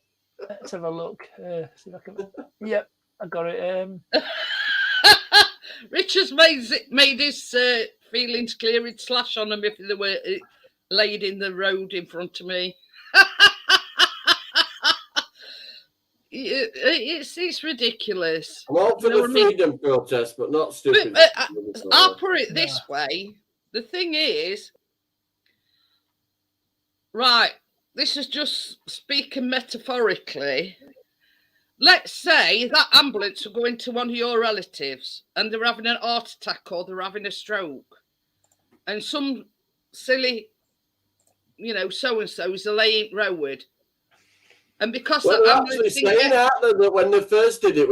Let's have a look. See if I can... Yep, I got it. Richard's made his feelings clear. He'd slash on them if they were laid in the road in front of me. It's ridiculous. I'm all for the freedom protest, but not stupid. But, I'll put it this way. The thing is, right, this is just speaking metaphorically. Let's say that ambulance will go into one of your relatives and they're having an heart attack or they're having a stroke. And some silly, so-and-so is laying road. And because they're actually saying that when they first did it,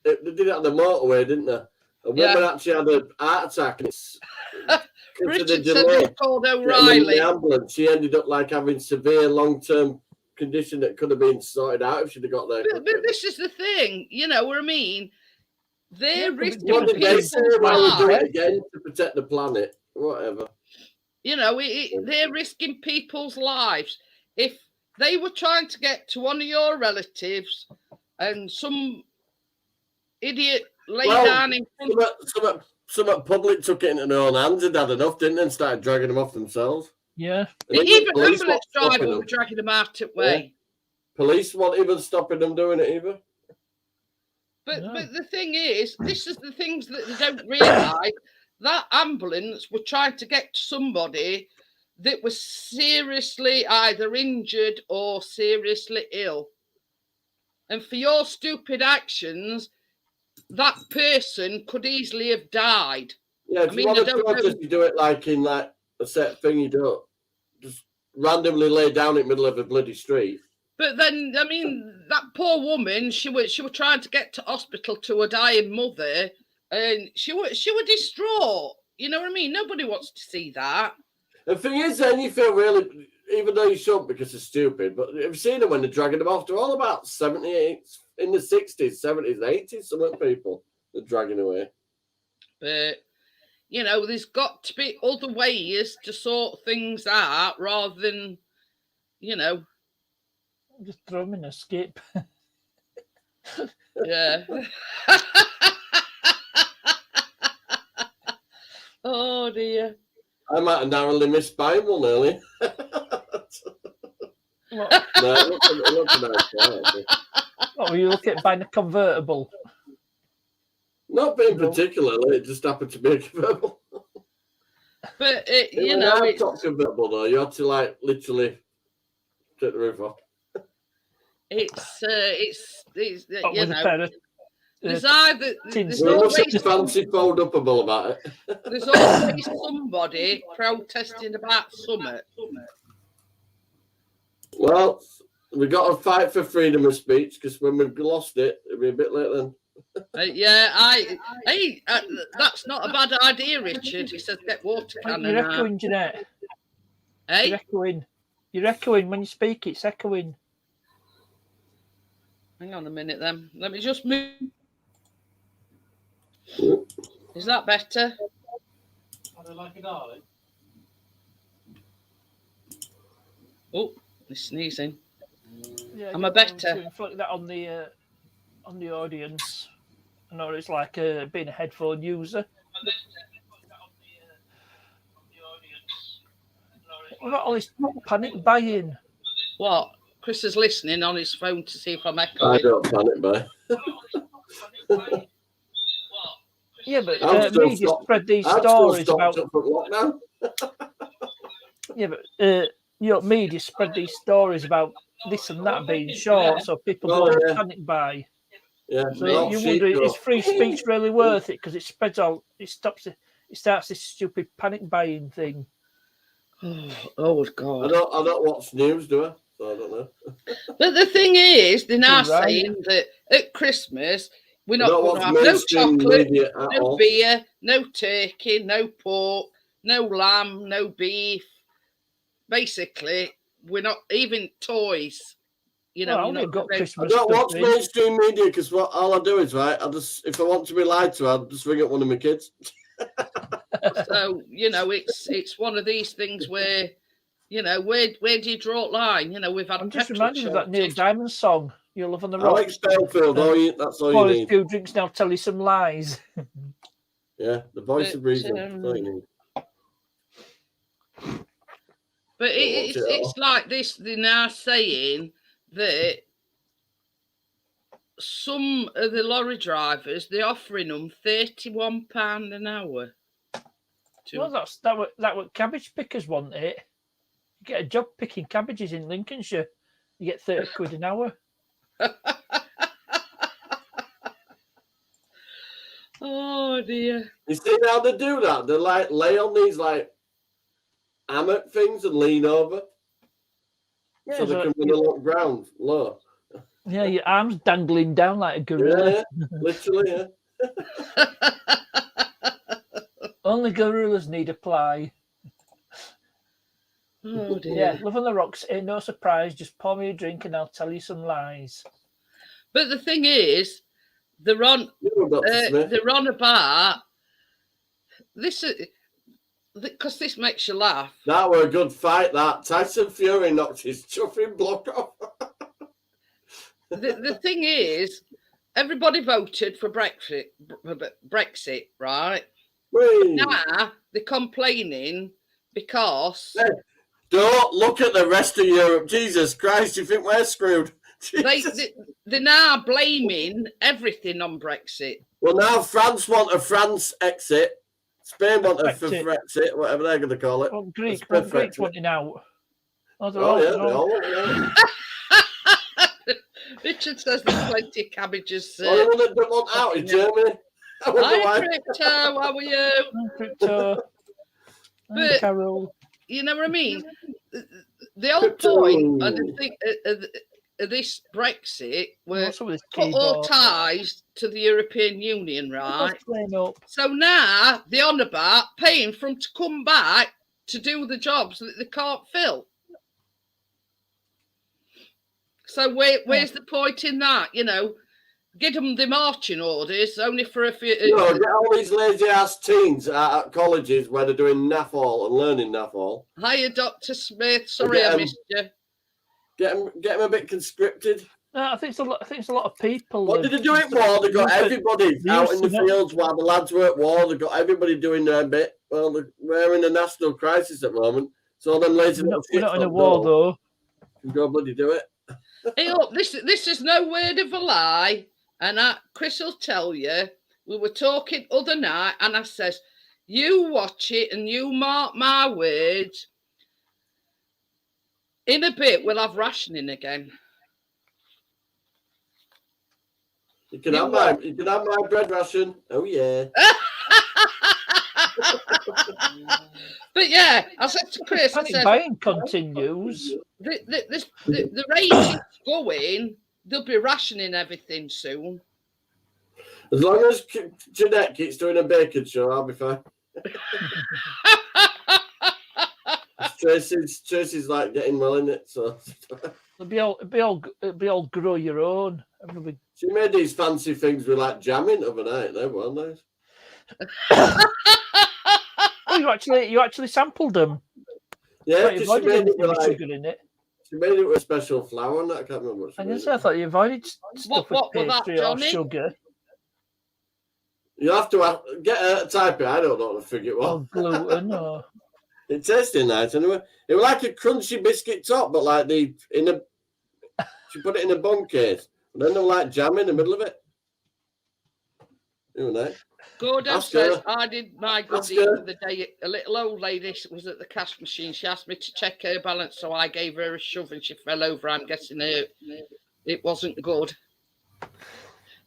they did it on the motorway, didn't they? And woman actually had a heart attack. And it's Richard said they called O'Reilly. The ambulance, she ended up having severe long-term condition that could have been sorted out if she'd have got there. But this is the thing, you know what I mean? They're risking people's lives. Do it again to protect the planet, whatever. They're risking people's lives. If they were trying to get to one of your relatives and some idiot lay down in front some public took it into their own hands and had enough, didn't they, and started dragging them off themselves. Yeah. Even ambulance driver were dragging them out of way. Yeah. Police weren't even stopping them doing it either. But the thing is, this is the things that they don't realise. That ambulance were trying to get to somebody that was seriously either injured or seriously ill. And for your stupid actions, that person could easily have died. Yeah, if you want to protest, you do it in a set thing. You don't just randomly lay down in the middle of a bloody street. But then, that poor woman, she was trying to get to hospital to her dying mother, and she was distraught. You know what I mean? Nobody wants to see that. The thing is, then you feel really, even though you shouldn't because it's stupid, but you've seen them when they're dragging them off. They're all about 78, in the 60s, 70s, 80s, some of the people they're dragging away. But, there's got to be other ways to sort things out rather than, just throw them in a skip. Yeah. Oh, dear. I might have narrowly missed buying one earlier. What? No, it looks a nice car. What were you looking at, buying a convertible? Not being particularly, it just happened to be a convertible. But, it's not convertible, though. You had to, literally take the roof off. There's either there's always fancy fold-upable about it. There's always somebody protesting about something. Well, we got to fight for freedom of speech because when we've lost it, it'll be a bit late then. That's not a bad idea, Richard. He says get water cannon. You're echoing, Jeanette. Hey? You're echoing. You're echoing when you speak. It's echoing. Hang on a minute, then. Let me just move. Is that better? I don't like it, darling. Oh, he's sneezing. Yeah, am I better? Inflict that on the audience. I know it's like being a headphone user. What about all this panic buying? What? Chris is listening on his phone to see if I'm echoing. I don't panic buy. Yeah, but media spread these stories about. Yeah, but media spread these stories about this and that being short, so people don't panic buy. Yeah, so you wonder, is free speech really worth it? Because it spreads out, it starts this stupid panic buying thing. Oh God! I don't watch news, do I? So I don't know. But the thing is, they're now saying that at Christmas we're not going to have no chocolate, no beer, no turkey, no pork, no lamb, no beef. Basically, we're not even toys. you know, well, got Christmas. I don't watch mainstream media because all I do is if I want to be lied to, I'll just ring up one of my kids. So you know, it's one of these things where, you know, where do you draw a line? You know, we've had. I'm just reminded of that Neil Diamond song, "You're Loving the Rocks." Alex Belfield, that's all you need. A few drinks now, tell you some lies. Yeah, the voice of reason. That's all you need. But it's like this. They're now saying that some of the lorry drivers, they're offering them £31 an hour. Well, that what cabbage pickers want it. You get a job picking cabbages in Lincolnshire, you get 30 quid an hour. Oh dear! You see how they do that? They like lay on these like hammock things and lean over, so they can look ground low. Yeah, your arms dangling down like a gorilla. Yeah, literally. Yeah. Only gorillas need a ply. Oh dear. Yeah, Loving the Rocks ain't no surprise. Just pour me a drink and I'll tell you some lies. But the thing is, they're on about this because this makes you laugh. That were a good fight. That Tyson Fury knocked his chuffing block off. The thing is, everybody voted for Brexit, right? Whee. Now they're complaining because don't look at the rest of Europe. Jesus Christ, you think we're screwed? They're now blaming everything on Brexit. Well, now France want a France exit. Spain want a Brexit, whatever they're going to call it. Well, Greek wanting out. Yeah. Richard says there's plenty of cabbages. Well, the one that want out in Germany. Hi, Crypto. How are you? Crypto. But Carol. You know what I mean? The whole point of this Brexit were cut all ties to the European Union, right? So now they're on about paying for them to come back to do the jobs that they can't fill. So where's the point in that? You know, give them the marching orders only for a few. Get all these lazy ass teens at colleges where they're doing NAFL and learning NAFL. Hiya, Dr. Smith. Sorry, I missed you. Get them a bit conscripted. No, I think it's a lot of people. What did they do at war? They got everybody out in the fields while the lads were at war. They got everybody doing their bit. Well, we're in a national crisis at the moment, so them lazy. We're not in a war though. Go bloody do it. Hey, look, this is no word of a lie, and Chris will tell you. We were talking other night, and I says, "You watch it, and you mark my words. In a bit, we'll have rationing again." You can have my bread ration. Oh yeah. But yeah, I said to Chris, I said, buying continues. The rate is going. They'll be rationing everything soon. As long as Jeanette keeps doing a bacon show, I'll be fine. Tracy's like getting well in it, so it'll be all grow your own. Everybody. She made these fancy things with like jamming overnight. They were nice. Oh, you actually sampled them. Yeah, she made it with like sugar in it. She made it with special flour and that. I can't remember what she made. I thought you avoided stuff with pastry or sugar. You have to get her to type it. I don't know what the fig it was. Or gluten or. It tasted nice anyway. It was like a crunchy biscuit top, but like she put it in a bun case. And then there was like jam in the middle of it. You know. Gordon says, I did my goodie the other day. A little old lady was at the cash machine. She asked me to check her balance, so I gave her a shove and she fell over. I'm guessing it wasn't good.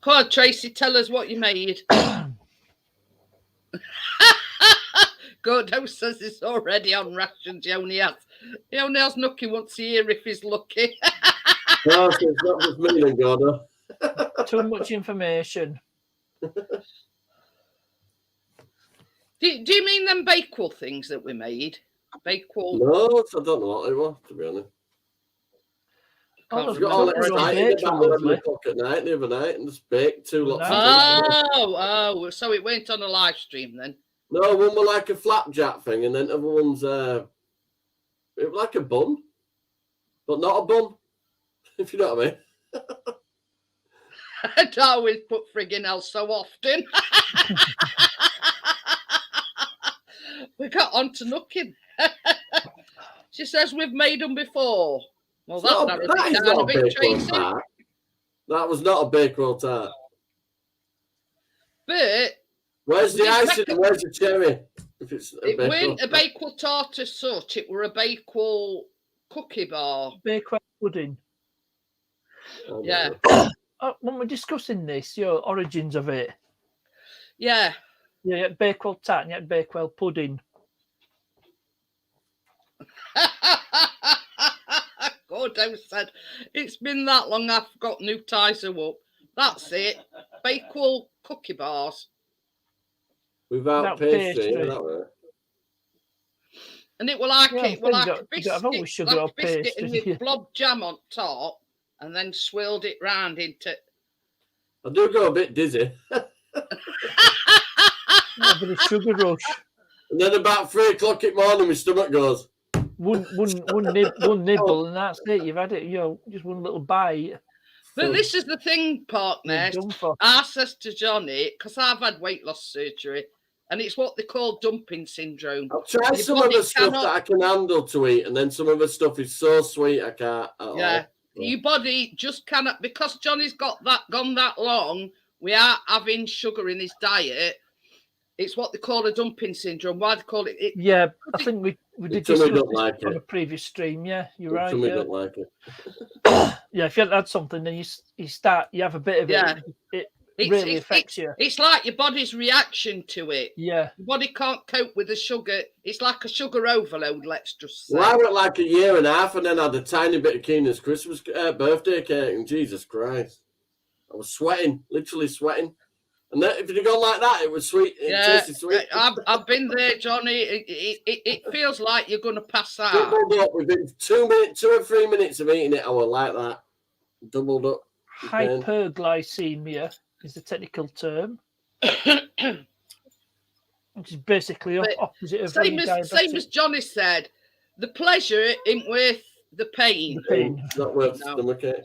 Come on, Tracy, tell us what you made. Gordo says it's already on rations. He only has Nookie once a year if he's lucky. No, it's not just me then, Gordo. Too much information. Do you mean them Bakewell things that we made? Bakewell? No, I don't know what they were, to be honest. Got all excited about having a cook at night the other night and just baked 2 lots of Oh, so it went on a live stream then? No, one was like a flapjack thing, and then the other one's it was like a bun, but not a bun, if you know what I mean. I always put friggin' hell so often. We got on to nooking. She says we've made them before. Well, that is not a bake roll tart. That was not a bake roll tart. But where's the icing and where's the cherry? If it weren't a Bakewell tart as such, it were a Bakewell cookie bar. Bakewell pudding. Yeah. When we're discussing this, your origins of it. Yeah. Yeah, you had Bakewell tart and you had Bakewell pudding. God, said it's been that long. I've got new ties up. That's it. Bakewell cookie bars without pastry. That way. And it will like it. Well, like a biscuit, like a biscuit and with blob jam on top, and then swirled it round into. I do go a bit dizzy. A bit of sugar rush. And then about 3 o'clock in the morning, my stomach goes. One nibble, and that's it. You've had it. Just one little bite. But this is the thing, partner. I says to Johnny, because I've had weight loss surgery, and it's what they call dumping syndrome. I've tried some of the stuff that I can handle to eat, and then some of the stuff is so sweet I can't at all. Your body just cannot, because Johnny's gone that long. We are having sugar in his diet. It's what they call a dumping syndrome. Why they call it? I think we did discuss this on a previous stream. Yeah, you're right. Somebody don't like it. Yeah, if you hadn't had something, then you have a bit of it. It really affects you. It's like your body's reaction to it. Yeah. Your body can't cope with the sugar. It's like a sugar overload, let's just say. Well, I went like 1.5 years and then I had a tiny bit of Keenan's Christmas birthday cake, and Jesus Christ. I was sweating, literally sweating. And then, if you'd gone like that, it was sweet. It tasted sweet. I've been there, Johnny. It feels like you're going to pass out. Doubled up within 2 or 3 minutes of eating it. I was like that. Doubled up. Hyperglycemia is the technical term. Which is basically opposite of same as Johnny said. The pleasure isn't worth the pain. It's not worth the stomach ache.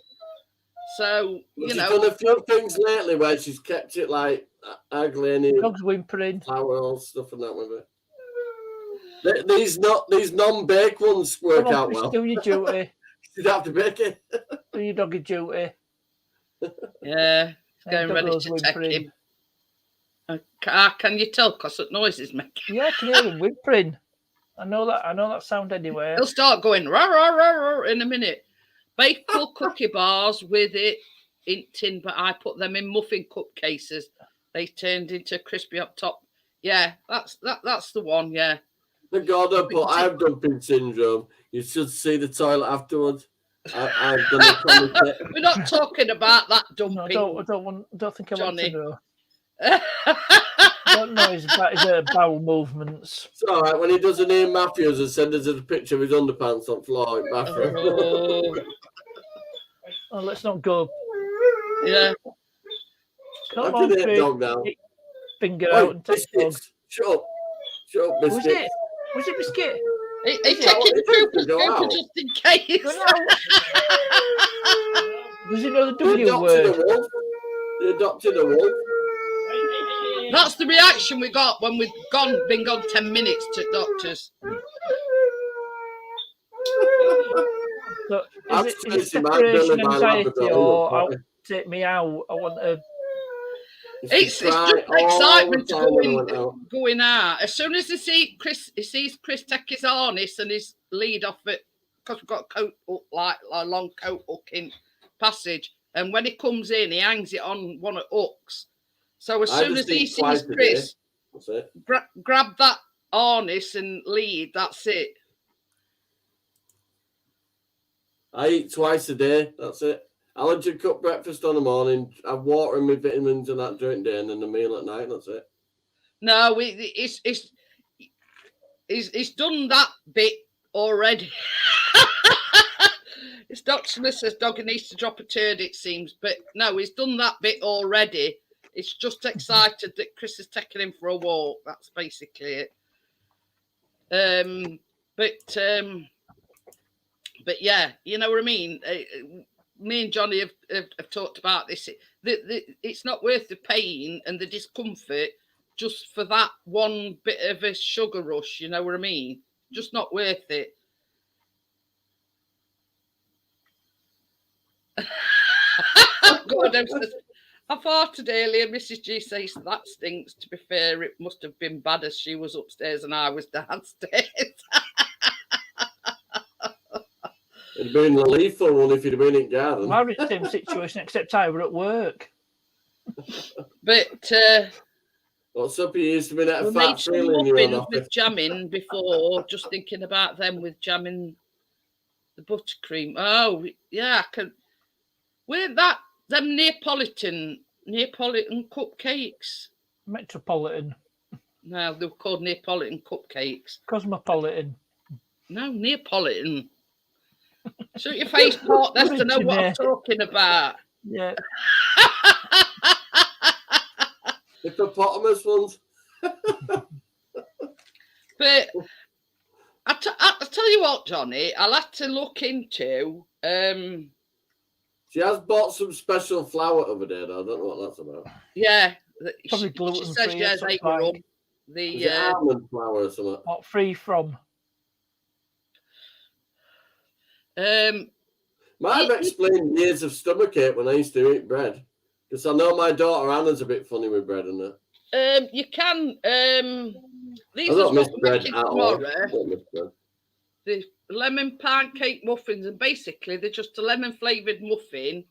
So, she's done a few things lately where she's kept it like ugly and dogs whimpering, flowers, stuff and that with it. These non-baked ones work out well. Do your duty. You'd have to bake it. Do your doggy duty. Yeah, it's going ready to take him. Can you tell? Because the noise is making. Yeah, I can hear him whimpering. I know that sound anywhere. He'll start going rah, rah, rah, rah, in a minute. Bakewell cookie bars with it in tin, but I put them in muffin cup cases. They turned into crispy up top. Yeah, that's the one. Yeah. The God, I have dumping syndrome. You should see the toilet afterwards. I've done a comment. We're not talking about that dumping. No, I don't think I want to know. I don't know his bowel movements. It's all right when he does an Ian Matthews and sends us a picture of his underpants on the floor in the bathroom. Oh, let's not go. Yeah. Come on, dog now. Finger out and take dog. Shut up, biscuit. Was it biscuit? He taking poop just in case. Does he know the W word? They adopted a wolf. That's the reaction we got when we've been gone 10 minutes to doctors. So is it separation anxiety or take me out? I want to. It's just excitement going out. As soon as he sees Chris take his harness and his lead off it, because we've got a coat hook, like a long coat hook in passage, and when he comes in, he hangs it on one of the hooks. So as soon as he sees Chris, grab that harness and lead. That's it. I eat twice a day. That's it. I'll have a cup breakfast on the morning. Have water and my vitamins and that during the day, and then the meal at night. That's it. No, he's done that bit already. It's Dr. Smith says Doggy needs to drop a turd, it seems. But no, he's done that bit already. It's just excited that Chris is taking him for a walk. That's basically it. But yeah, you know what I mean? Me and Johnny have talked about this. It's not worth the pain and the discomfort just for that one bit of a sugar rush. You know what I mean? Just not worth it. God, I farted earlier. Mrs. G says that stinks. To be fair, it must have been bad as she was upstairs and I was downstairs. It'd been a lethal one if you'd been in garden. I was in the same situation, except I were at work. But what's up? You used to be at a fat feeling with jamming before, just thinking about them with jamming the buttercream. Oh yeah, I can. Weren't that them Neapolitan cupcakes? Metropolitan. No, they were called Neapolitan cupcakes. Cosmopolitan. No, Neapolitan. Shoot your face, Port. That's to know what I'm talking about. Yeah. Hippopotamus ones. But I'll tell you what, Johnny, I'll have to look into. She has bought some special flour over there, though. I don't know what that's about. Yeah. Probably gluten free. She says, they were up. The almond flour or something. Not free from. Might have explained years of stomachache when I used to eat bread. Because I know my daughter Anna's a bit funny with bread and that. You can. These I don't miss are bread at all. The lemon pancake muffins, and basically they're just a lemon flavoured muffin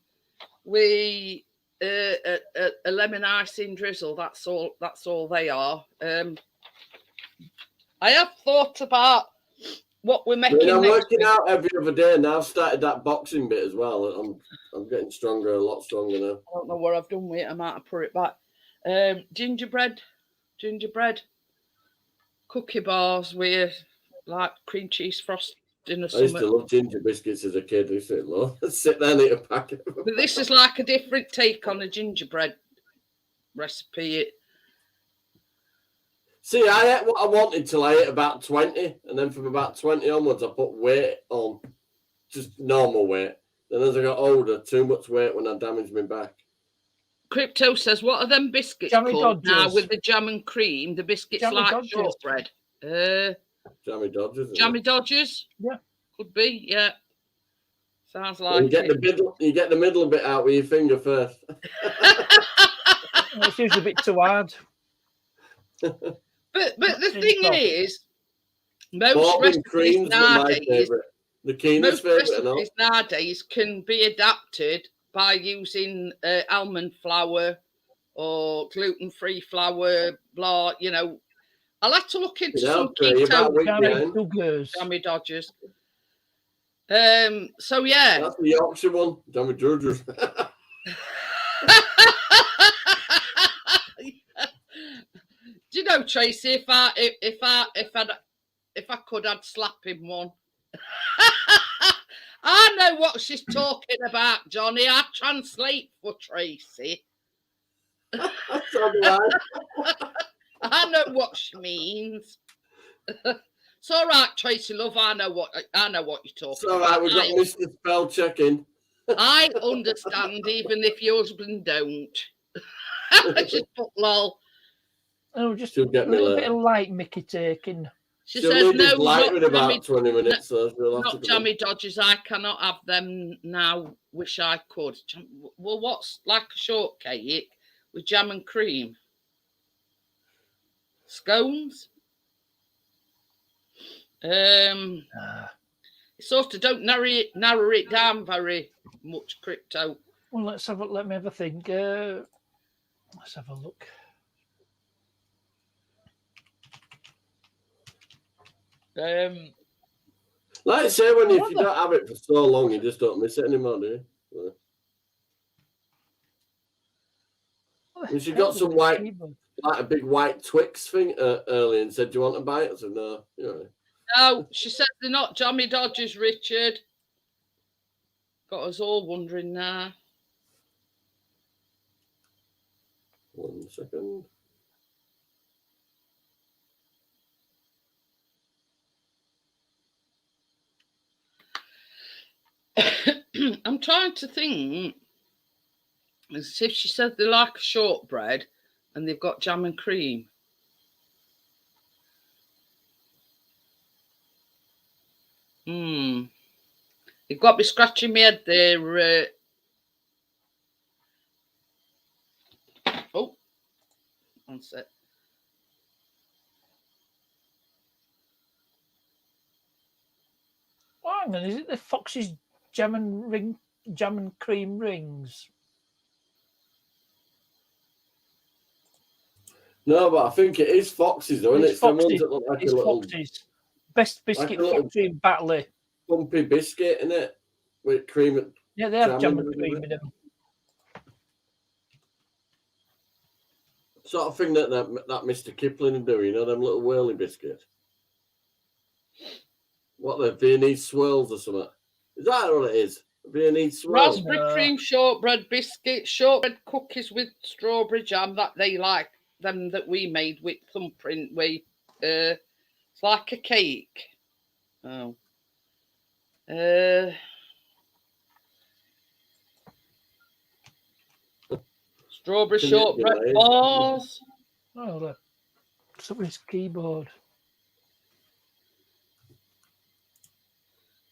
with a lemon icing drizzle. That's all they are. I have thought about what we're making. I'm working out every other day now. I've started that boxing bit as well. I'm getting stronger, a lot stronger now. I don't know what I've done with it. I might have put it back. Gingerbread, cookie bars with like cream cheese frosting or something. I used to love ginger biscuits as a kid. I used to sit there and eat a packet. But this is like a different take on a gingerbread recipe. See, I ate what I wanted till I ate about 20, and then from about 20 onwards, I put weight on, just normal weight. Then as I got older, too much weight when I damaged my back. Crypto says, what are them biscuits Jammy called Dodgers. now with the jam and cream? The biscuits Jammy like Dodgers. shortbread. Jammy Dodgers. Jammy Dodgers? Yeah. Could be, yeah. Sounds like you get the middle bit out with your finger first. It's usually a bit too hard. But the thing is, most recipes nowadays can be adapted by using almond flour or gluten-free flour, blah, you know. I'll have to look into some keto Jammy Dodgers. So yeah. That's the Yorkshire one, Jammy Dodgers. Do you know, Tracy? If I could, I'd slap him one. I know what she's talking about, Johnny. I translate for Tracy. I know what she means. It's all right, Tracy, love. I know what you're talking about. It's all right. We've got Mr. Spell checking. I understand, even if your husband don't. Just put lol. Oh, just a little bit of light Mickey taking. She says no, light in about 20 minutes. So not Jammy Dodgers. I cannot have them now. Wish I could. Well, what's like a shortcake with jam and cream? Scones. Sort of don't narrow it down very much, Crypto. Well, let me have a think. Let's have a look. Like I say, if you don't have it for so long, you just don't miss it anymore, do you? And she got some white, like a big white Twix thing earlier, and said, "Do you want to buy it?" I said, "No." You know. No, she said they're not Jammy Dodgers, Richard. Got us all wondering now. 1 second. I'm trying to think. As if she said they like a shortbread and they've got jam and cream. You've got me scratching my head there. Oh, one sec. Oh, hang on, is it the Fox's jam and cream rings? No, but I think it is Fox's, though, isn't it? It's Fox's. Ones that look like It's a little Fox's. Best biscuit like a factory in Batley. bumpy biscuit, isn't it? With cream and yeah, they have jam and cream in them. Sort of thing that Mr. Kipling would do, you know, them little whirly biscuits. What, the Viennese swirls or something? Is that what it is? Viennese swirls? Raspberry cream shortbread biscuits, shortbread cookies with strawberry jam that they like, them that we made with thumbprint. It's like a cake. Oh. Strawberry shortbread bars. Oh, look. Somebody's keyboard.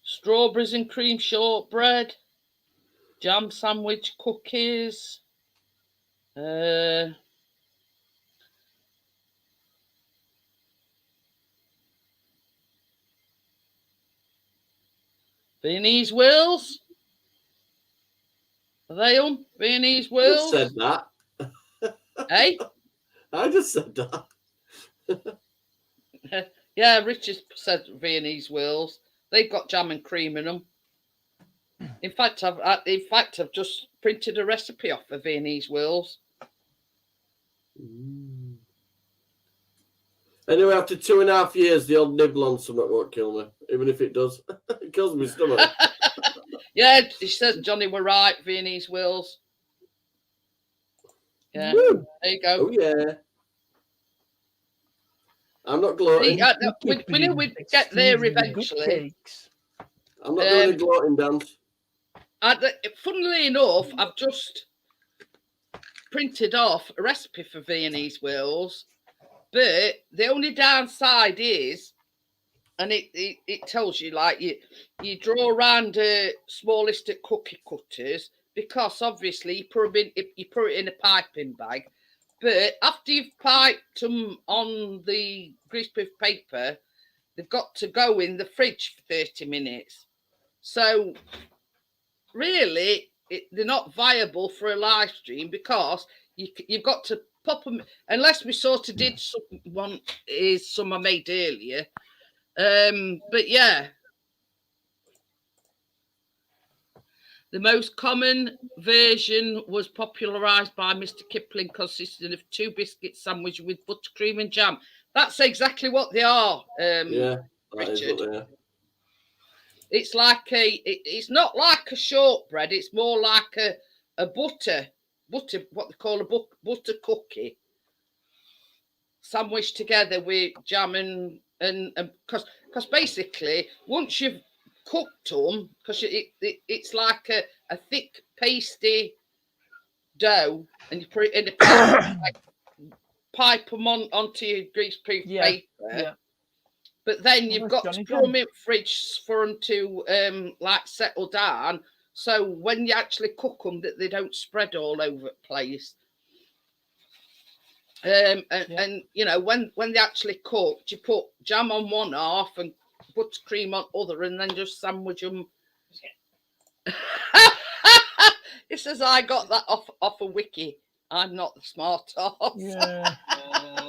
Strawberries and cream shortbread. Jam sandwich cookies. Viennese whirls. Are they on? Viennese whirls? I just said that. Hey? I just said that. Yeah, Richard said Viennese whirls. They've got jam and cream in them. In fact, I've just printed a recipe off of Viennese whirls. Anyway, after 2.5 years, the old nibble on something won't kill me, even if it does. It kills my stomach. Yeah, he says Johnny were right, Viennese whirls. Yeah, Woo. There you go. Oh, yeah. I'm not gloating. We knew we'd get there eventually. I'm not doing a gloating dance. Funnily enough, I've just printed off a recipe for Viennese whirls, but the only downside is, and it tells you, like, you draw around a smallest of cookie cutters, because obviously you put it in a piping bag, but after you've piped them on the greaseproof paper, they've got to go in the fridge for 30 minutes. So really, they're not viable for a live stream, because you've got to pop them, unless we sort of did one is some I made earlier. But yeah, the most common version was popularised by Mr. Kipling, consisting of 2 biscuits sandwiched with buttercream and jam. That's exactly what they are. Yeah, that is Richard. what they are. It's like it's not like a shortbread. It's more like a butter, what they call a butter cookie, sandwiched together with jam and because basically once you've cooked them, because it's like a thick pasty dough, and you put it in a pan, like, pipe them onto your greaseproof paper. Yeah. But then you've got to put them in fridge for them to like settle down. So when you actually cook them, that they don't spread all over the place. And you know, when they actually cooked, you put jam on one half and buttercream on other, and then just sandwich them. It says I got that off a wiki. I'm not the smart ass. Yeah.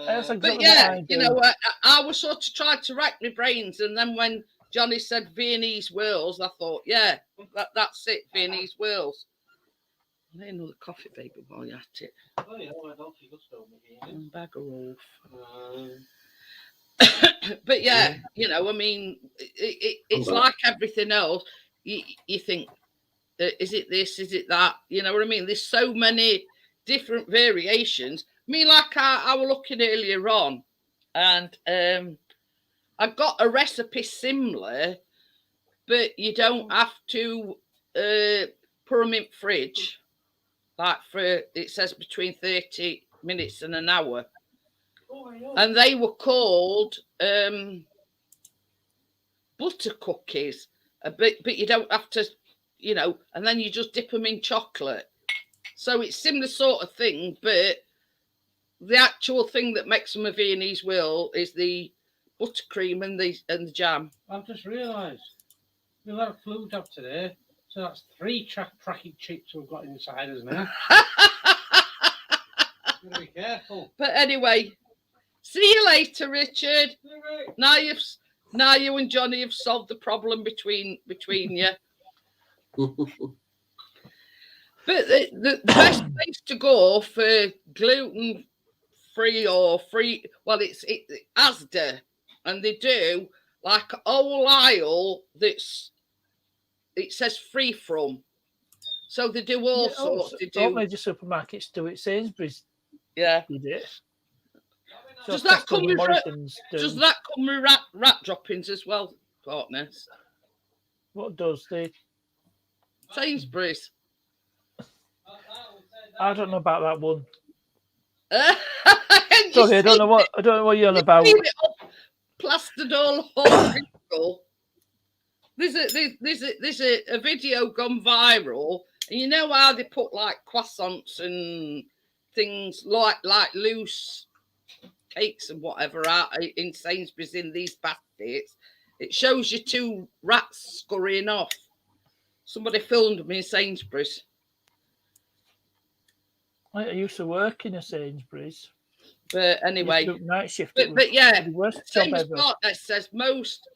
Exactly, but yeah, you know, I was sort of trying to rack my brains, and then when Johnny said Viennese whirls, I thought, yeah, that's it, Viennese whirls. I need another coffee, baby, while you're at it. Oh yeah, bagger off. But yeah, you know, I mean, it's like everything else. You think is it this? Is it that? You know what I mean? There's so many different variations. I mean, like I was looking earlier on, and I got a recipe similar, but you don't have to put them in fridge. Like it says between 30 minutes and an hour. And they were called butter cookies. But you don't have to, you know, and then you just dip them in chocolate. So it's similar sort of thing, but the actual thing that makes them a Viennese will is the buttercream and the jam. I've just realised we've had a flu jab today, so that's 3 tracking chips we've got inside us now. Be careful. But anyway, see you later, Richard. Now you and Johnny have solved the problem between you. But the best place to go for gluten free or free, well, it's Asda, and they do like a whole aisle it says free from. So they do all sorts. They do. All major supermarkets do it. Sainsbury's. Yeah. Did it. Does that come with rat droppings as well, Courtness? What does the Sainsbury's? I don't know about that one. Sorry, I don't know what you're on about. Plastered all over. There's a video gone viral, and you know how they put like croissants and things like loose cakes and whatever out in Sainsbury's in these baskets. It shows you 2 rats scurrying off. Somebody filmed me in Sainsbury's. I used to work in a Sainsbury's. But anyway, night shift. But yeah, same as Bartlett says, most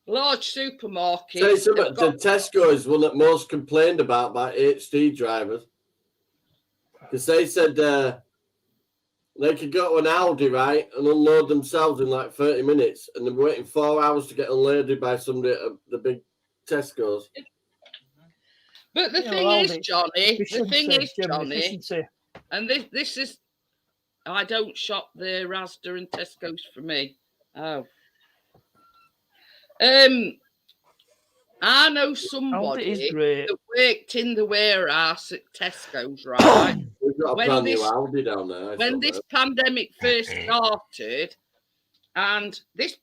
large supermarkets. Tell you something, the Tesco is one that most complained about by HD drivers. Because they said they could go to an Aldi, right, and unload themselves in like 30 minutes, and they're waiting 4 hours to get unloaded by somebody at the big Tesco's. But the thing is, Johnny, and this is, I don't shop there, Asda and Tesco's for me. Oh. I know somebody that worked in the warehouse at Tesco's, right? We've got a brand new Aldi down there. When this pandemic first started, and this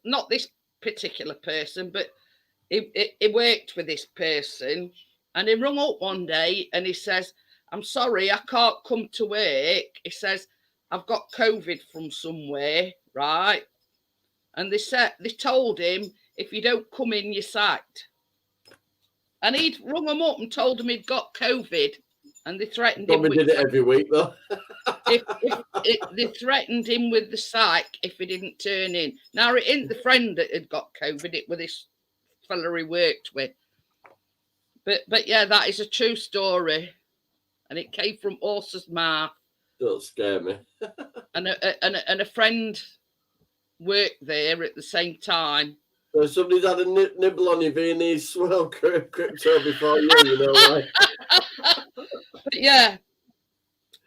not this particular person, but he worked with this person, and he rung up one day and he says, "I'm sorry, I can't come to work." He says, "I've got COVID from somewhere," right? And they told him, "If you don't come in, you're sacked." And he'd rung them up and told them he'd got COVID, and they threatened him. Probably did it every week though. They threatened him with the sack if he didn't turn in. Now it isn't the friend that had got COVID; it was this fella he worked with. But yeah, that is a true story, and it came from horse's mouth. Don't scare me. and a friend worked there at the same time. So somebody's had a nibble on your Viennese swirl crypto before you know why. Yeah,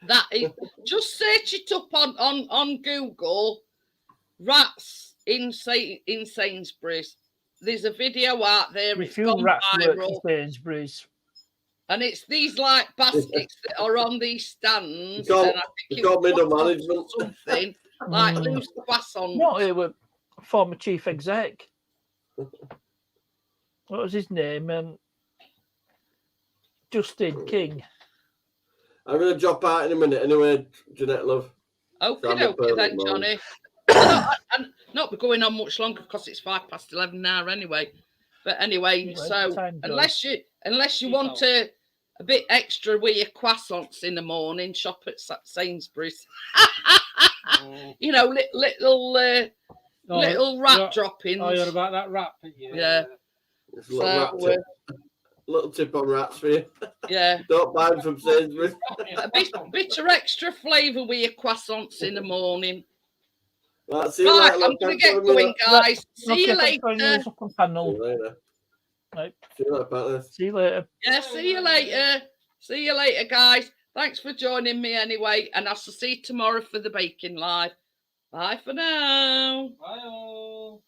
that is, just search it up on Google. Rats in Sainsbury's. There's a video out there. It's gone viral. Sainsbury's. And it's these like baskets that are on these stands. It's called middle management. Something like loose croissants. No, it was former chief exec. What was his name? Justin King. I'm going to drop out in a minute anyway, Jeanette, love. Okay then, Johnny. I'm not going on much longer because it's 11:05 now anyway. But anyway, so unless you want a bit extra with your croissants in the morning, shop at Sainsbury's. You know, little rat droppings. Oh, you're about that rat, yeah. Little tip on rats for you. Yeah. Don't buy them from Sainsbury's. A bit of extra flavour with your croissants in the morning. Right, I'm going to get going, guys. See you later. See you later. Right. See you later, partner. See you later. Yeah, see you later. See you later, guys. Thanks for joining me anyway, and I shall see you tomorrow for the baking live. Bye for now. Bye all.